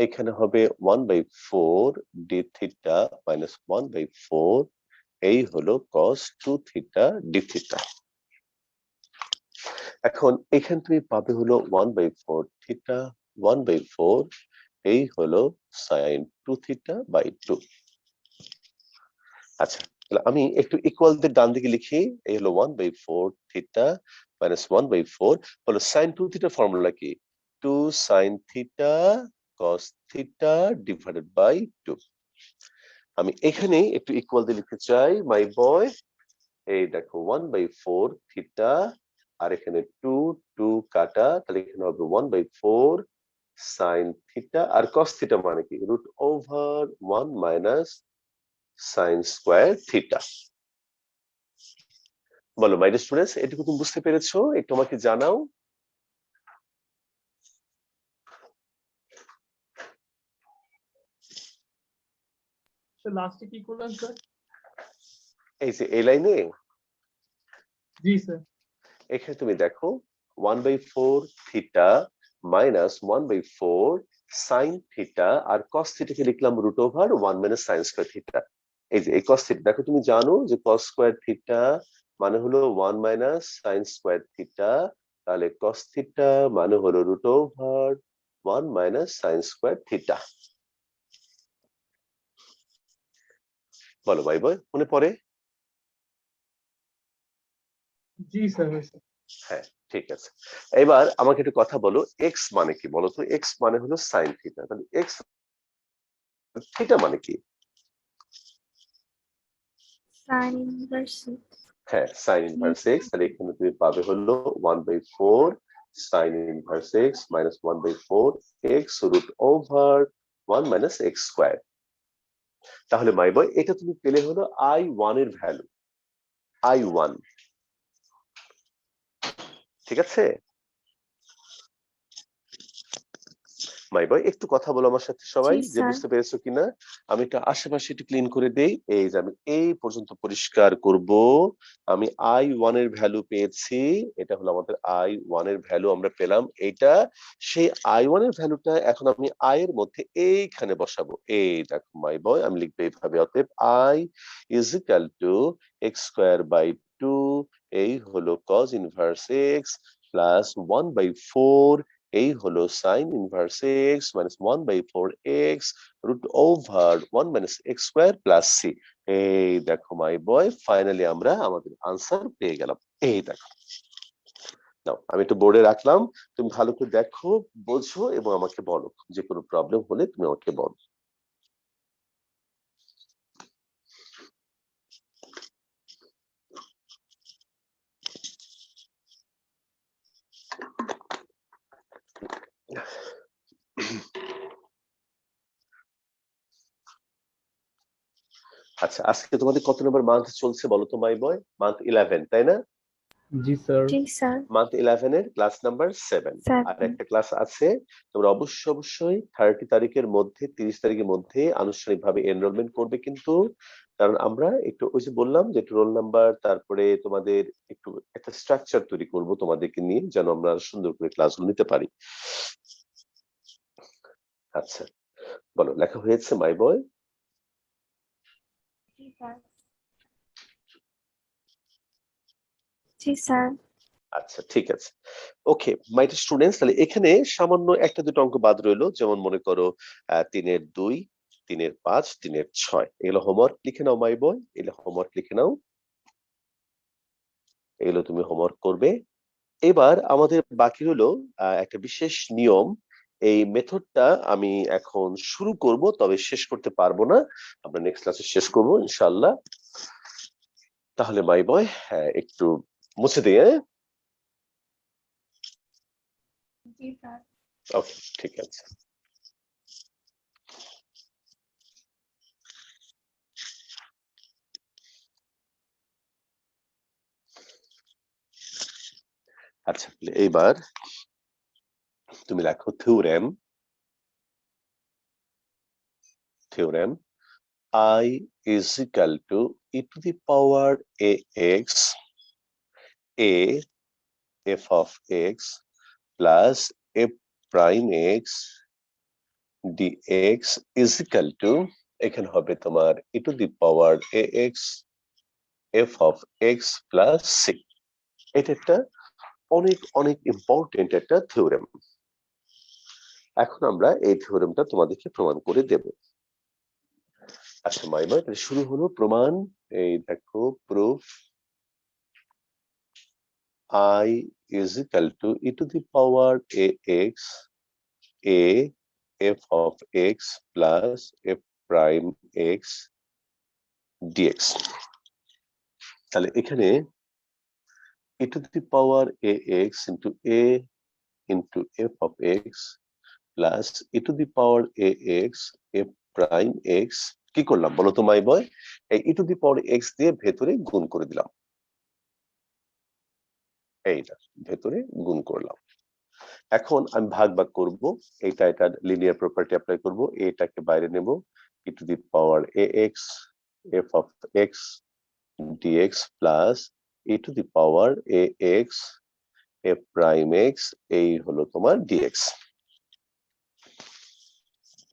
এখানে হবে 1/4 d থিটা মাইনাস 1/4, এই হলো cos 2 থিটা d থিটা। এখন এখান তুমি পাবে হলো 1/4 থিটা 1/4, এই হলো sin 2 থিটা বাই 2। আচ্ছা তাহলে আমি একটু ইকুয়ালদের ডান দিকে লিখি, এই হলো 1/4 থিটা মাইনাস 1/4 হলো sin 2 থিটার ফর্মুলা কি, 2 sin theta cos theta divided by 2। আমি এখানে একটু ইকুয়াল দিয়ে লিখতে চাই মাই বয়, এই দেখো 1/4 থিটা আর এখানে 2 কাটা, তাহলে এখানে হবে 1/4 sin থিটা, আর cos থিটা মানে কি √1 মাইনাস sin স্কয়ার থিটা। বলো মাই ডিয়ার স্টুডেন্টস, এটুকু তুমি বুঝতে পেরেছো? একটু আমাকে জানাও।
লাস্টে কি করলেন স্যার?
এই যে এই লাইনে
জি স্যার।
এখানে তুমি দেখো 1/4 থিটা মাইনাস 1/4 sin থিটা, আর cos থিটাকে লিখলাম √1 মাইনাস sin স্কয়ার থিটা। এই যে এই cos থিটা দেখো, তুমি জানো যে cos স্কয়ার থিটা মানে হলো 1 মাইনাস sin স্কয়ার থিটা, তাহলে cos থিটা মানে হলো √1 মাইনাস sin স্কয়ার থিটা। বলো ভাই বয়, মনে পড়ে?
জি স্যার হয়েছে।
হ্যাঁ ঠিক আছে, এবার আমাকে একটু কথা বলো x মানে কি বলো তো? x মানে হলো sin থিটা, তাহলে x থিটা মানে কি?
sin inverse
হ্যাঁ sin ইনভার্স x, তাহলে এখানে তুমি পাবে হলো 1/4 sin inverse x minus 1/4 x √1 minus x square. তাহলে মাই বয় এটা তুমি পেলে হলো I1 এর ভ্যালু, I1 ঠিক আছে মাই বয়, একটু কথা বলো আমার সাথে সবাই,
জি
যে
স্যার।
বুঝতে পেরেছো কিনা। আমি একটু আশেপাশে একটু ক্লিন করে দেই, এই যে আমি এই পর্যন্ত পরিষ্কার করব। আমি I1 এর ভ্যালু পেয়েছি, এটা হলো আমাদের I1 এর ভ্যালু আমরা পেলাম এইটা। সেই I1 এর ভ্যালুটা এখন আমি I এর মধ্যে এইখানে বসাবো, এই দেখো মাই বয় আমি লিখবো এইভাবে, অতএব I = x²/2, এই হলো cos ইনভার্স x প্লাস 1/4, এই হলো sin inverse x minus 1/4 x √1 minus x square plus c। এই দেখো মাই বয় ফাইনালি আমরা আমাদের আনসার পেয়ে গেলাম। এই দেখো, নাও আমি একটু বোর্ডে রাখলাম, তুমি ভালো করে দেখো বোঝো এবং আমাকে বলো, যে কোনো প্রবলেম হলে তুমি আমাকে বলো। আচ্ছা আজকে তোমাদের কত নম্বর মান্থ চলছে বলো তো মাই বয়? মান্থ 11 তাই না?
জি স্যার।
জি স্যার।
মান্থ 11 এর ক্লাস নাম্বার 7 আর
7
একটা ক্লাস আছে তোমরা অবশ্যই 30 তারিখের মধ্যে 30 তারিখের মধ্যে আনুষ্ঠানিকভাবে এনরোলমেন্ট করবে কিন্তু কারণ আমরা একটু ওই যে বললাম যে একটু রোল নাম্বার তারপরে তোমাদের একটু একটা স্ট্রাকচার তৈরি করব তোমাদেরকে নিয়ে যেন আমরা সুন্দর করে ক্লাসগুলো নিতে পারি। আচ্ছা বলো লেখা হয়েছে মাই বয়?
জি স্যার। জি স্যার।
আচ্ছা ঠিক আছে ওকে মাই স্টুডেন্টস তাহলে এখানে সামান্য একটা দুটো অঙ্ক বাদ রইলো যেমন মনে করো 3-এর 2 3-এর 5 3-এর 6 এগুলো হোমওয়ার্ক লিখে নাও মাই বয় এগুলো হোমওয়ার্ক লিখে নাও এগুলো তুমি হোমওয়ার্ক করবে। এবার আমাদের বাকি হলো একটা বিশেষ নিয়ম এই মেথডটা আমি এখন শুরু করব তবে শেষ করতে পারবো না আমরা নেক্সট ক্লাসে শেষ করব ইনশাআল্লাহ। তাহলে মাই বয় একটু মুছে দিয়ে
জি স্যার।
ওকে ঠিক আছে। আচ্ছা এইবার তুমি লেখো theorem I is equal to e to the power ax a f of x plus f prime x dx is equal to এখানে হবে তোমার e to the power ax f of x plus c। এটা একটা অনেক অনেক ইম্পর্টেন্ট একটা থিওরেম। এখন আমরা এই থিওরেমটা তোমাদেরকে প্রমাণ করে দেব। আচ্ছা মাইমা শুরু হলো প্রমাণ এই দেখো proof I is equal to e to the power ax a f of x plus f prime x dx। তাহলে এখানে e to the power ax into a into f of x plus e to the power ax f prime x কি করলাম বলো তো মাই বয় এই e to the power x দিয়ে ভেতরে গুণ করে দিলাম এইটা ভেতরে গুণ করলাম। এখন আমি ভাগ করব এটা লিনিয়ার প্রপার্টি অ্যাপ্লাই করব এটাকে বাইরে নেব e to the power ax f of x dx plus e to the power ax f prime x এই হলো তোমার dx।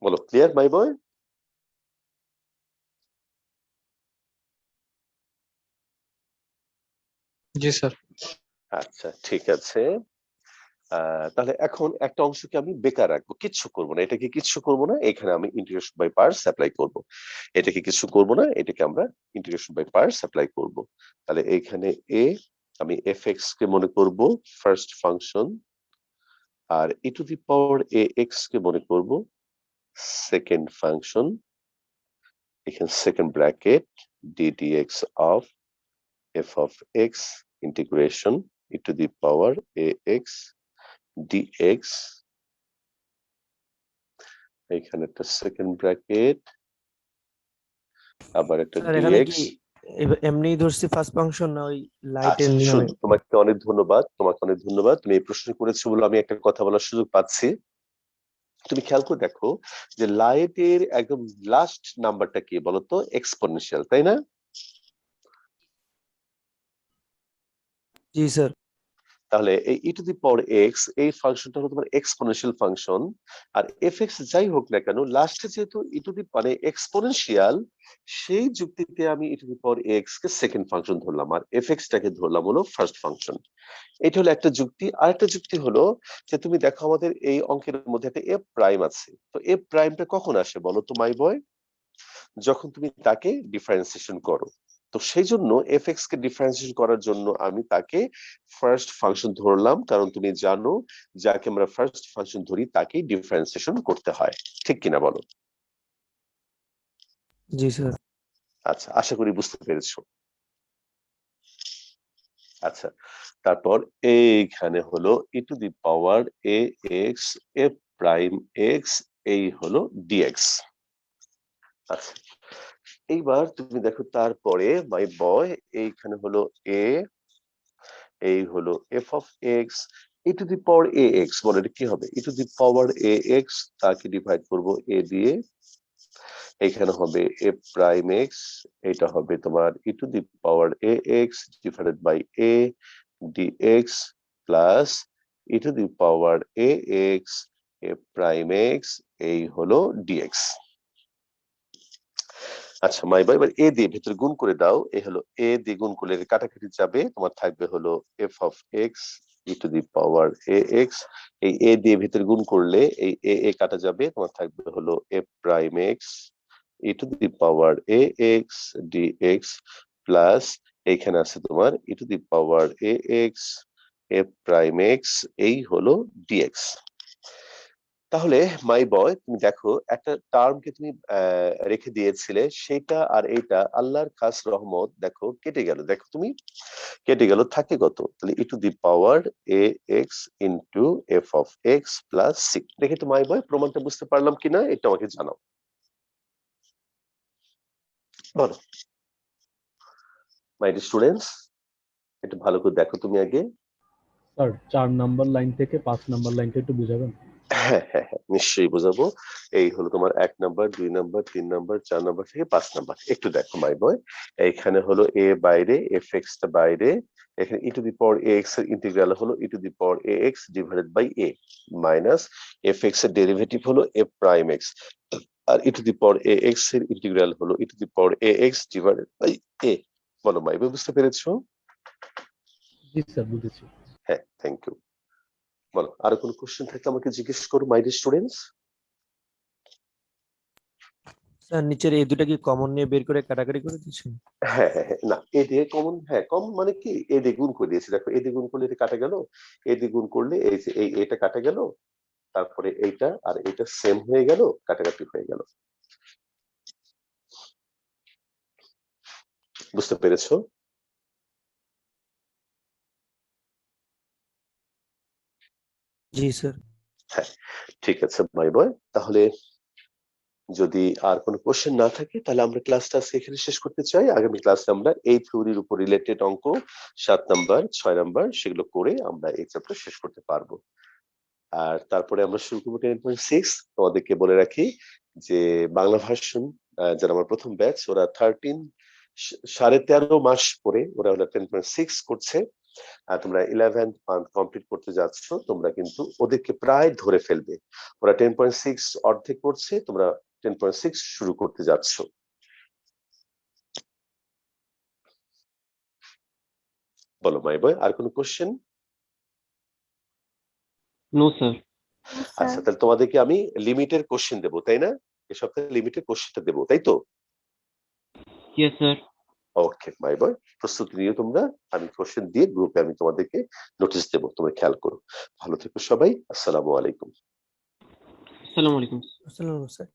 বলো ক্লিয়ার মাই বয়?
জি স্যার।
আচ্ছা ঠিক আছে তাহলে এখন একটা অংশকে আমি বেকার রাখবো কিচ্ছু করবো না এটাকে কিচ্ছু করবো না এখানে আমি ইন্টিগ্রেশন বাই পার্টস অ্যাপ্লাই করব। এটাকে কিছু করবো না এটাকে আমরা ইন্টিগ্রেশন বাই পার্টস অ্যাপ্লাই করব। তাহলে এইখানে এ আমি fx কে মনে করব ফার্স্ট ফাংশন আর e to the power ax কে মনে করব সেকেন্ড ফাংশন এখানে second bracket ddx of f of x ইন্টিগ্রেশন e to the power ax dx এখানে একটা সেকেন্ড ব্র্যাকেট আবার একটা
স্যার এখানে
dx।
কি এমনি ধরছি ফার্স্ট ফাংশন না ওই লাইটের
আচ্ছা
নিয়মে?
তোমাকে অনেক ধন্যবাদ তুমি এই প্রশ্ন করেছো বলে আমি একটা কথা বলার সুযোগ পাচ্ছি। তুমি খেয়াল করে দেখো যে লাইটের একদম লাস্ট নাম্বারটা কি বলতো এক্সপোনেনশিয়াল তাই না?
জি স্যার।
তাহলে এই e to the power x এই ফাংশনটা হলো তোমার এক্সপোনেনশিয়াল ফাংশন আর fx যাই হোক না কেন লাস্টে যেহেতু e টু দি মানে এক্সপোনেনশিয়াল সেই যুক্তিতে আমি e to the power x K second function ধরলাম আর fx টাকে ধরলাম হলো ফার্স্ট ফাংশন। এটা হলো একটা যুক্তি। আরেকটা যুক্তি হলো যে তুমি দেখো আমাদের এই অঙ্কের মধ্যে একটা f প্রাইম আছে তো f প্রাইমটা কখন আসে বলো তো মাই বয়? যখন তুমি তাকে ডিফারেন্সিয়েশন করো তো সেই জন্য fx কে ডিফারেন্সিয়েশন করার জন্য আমি তাকে ফার্স্ট ফাংশন ধরলাম কারণ তুমি জানো যাকে আমরা ফার্স্ট ফাংশন ধরি তাকেই ডিফারেন্সিয়েশন করতে হয় ঠিক কিনা বলো?
জি স্যার।
আচ্ছা আশা করি বুঝতে পেরেছো। আচ্ছা তারপর এইখানে হলো e to the power ax f prime x এই হলো dx। আচ্ছা এইবার তুমি দেখো তারপরে মাই বয় এইখানে হলো a এই হলো F of X E to the power A X, বলে এটা কি হবে? E to the power A X, তাকে ডিভাইড করবো এ দিয়ে, এখানে হবে এ প্রাইম এক্স, এটা হবে তোমার E to the power A X divided by A D X plus E to the power A X A prime X, এই হলো ডিএক্স। আচ্ছা মাই ভাই, এবার এ দিয়ে ভেতরে গুণ করে দাও, এই হলো এ দিয়ে গুণ করলে কাটাকাটি যাবে, তোমার থাকবে হলো F of X E to the power A x, এই এ দিয়ে ভেতরে গুণ করলে এই এ কাটা যাবে, তোমার থাকবে হলো F prime X E to the power A X D X plus এইখানে আছে তোমার E to the power A X F prime X, এই হলো ডিএক্স। তাহলে মাই বয়, তুমি দেখো একটা টার্মকে তুমি রেখে দিয়েছিলে, সেটা আর এইটা আল্লাহর খাস রহমত দেখো কেটে গেল, দেখো তুমি কেটে গেল, থাকে কত? তাহলে E to the power A X into F of X plus C. দেখে তো মাই বয় প্রমাণটা বুঝতে পারলাম কিনা, এটা আমাকে জানাও, বলো মাই স্টুডেন্টস, একটু ভালো করে দেখো তুমি আগে।
স্যার 4 নাম্বার লাইন থেকে 5 নাম্বার লাইনটা একটু বুঝাবেন?
হ্যাঁ হ্যাঁ হ্যাঁ, নিশ্চয়ই বোঝাবো। এই হলো তোমার 1 নাম্বার 2 নাম্বার 3 নাম্বার 4 নাম্বার থেকে 5 নাম্বার। একটু দেখো মাই বয়, এইখানে হলো এ বাইরে, এফ এক্স টা বাইরে, এখানে E to the power A X এর ইন্টিগ্রাল হলো E to the power A X divided by A minus F X এর ডেরিভেটিভ হলো এফ প্রাইম এক্স, আর E to the power A X এর ইন্টিগ্রাল হলো E to the power A X divided by A. বলো মাই বয়, বুঝতে পেরেছো?
জি স্যার, বুঝেছি।
হ্যাঁ, থ্যাংক ইউ। বলো, আরো কোনো কোশ্চেন থাকলে আমাকে জিজ্ঞেস করো মাই স্টুডেন্টস।
স্যার নিচের এই দুটা কি কমন নিয়ে বের করে কাটাকাটি করে দিয়েছেন?
হ্যাঁ হ্যাঁ হ্যাঁ, না এ দিয়ে কমন, হ্যাঁ কমন মানে কি, এ দিয়ে গুণ করে দিয়েছি, দেখো এ দিয়ে গুণ করলে এটা কাটা গেল, এ দিয়ে গুণ করলে এই যে এটা কাটা গেল, তারপরে এইটা আর এটা সেম হয়ে গেল, কাটাকাটি হয়ে গেল। বুঝতে পেরেছো?
জি স্যার।
হ্যাঁ, ঠিক আছে মাই বয়, তাহলে যদি আর কোনো কোশ্চেন না থাকে তাহলে আমরা ক্লাসটা আজকে এখানে শেষ করতে চাই। আগামী ক্লাসে আমরা এই থিওরির উপর রিলেটেড অঙ্ক 7 নাম্বার 6 নাম্বার সেগুলো করে আমরা এই চ্যাপ্টার শেষ করতে পারবো। আর তারপরে আমরা শুরু করবো 10.6। তোমাদেরকে বলে রাখি যে বাংলা ভার্সন যারা আমার প্রথম ব্যাচ, ওরা 13.5 মাস পরে ওরা হলো 10.6 করছে, আর তোমরা 11th মান্থ কমপ্লিট করতে যাচ্ছ, তোমরা কিন্তু ওদেরকে প্রায় ধরে ফেলবে। ওরা 10.6 অর্ধেক করছে, তোমরা 10.6 শুরু করতে যাচ্ছ। বলো মাই বয়, আর কোনো কোশ্চেন?
No sir.
আচ্ছা, তাহলে তোমাদেরকে আমি লিমিটের কোশ্চেন দেবো, তাই না? এই সপ্তাহে লিমিটের কোশ্চেনটা দেবো, তাই তো?
Yes sir.
ওকে মাই বয়, প্রস্তুতি নিয়ে তোমরা, আমি কোশ্চেন দিয়ে গ্রুপে আমি তোমাদেরকে নোটিশ দেবো, তোমরা খেয়াল করো। ভালো থেকো সবাই, আসসালামু আলাইকুম।
আসসালামু আলাইকুম।
আসসালামু আলাইকুম স্যার।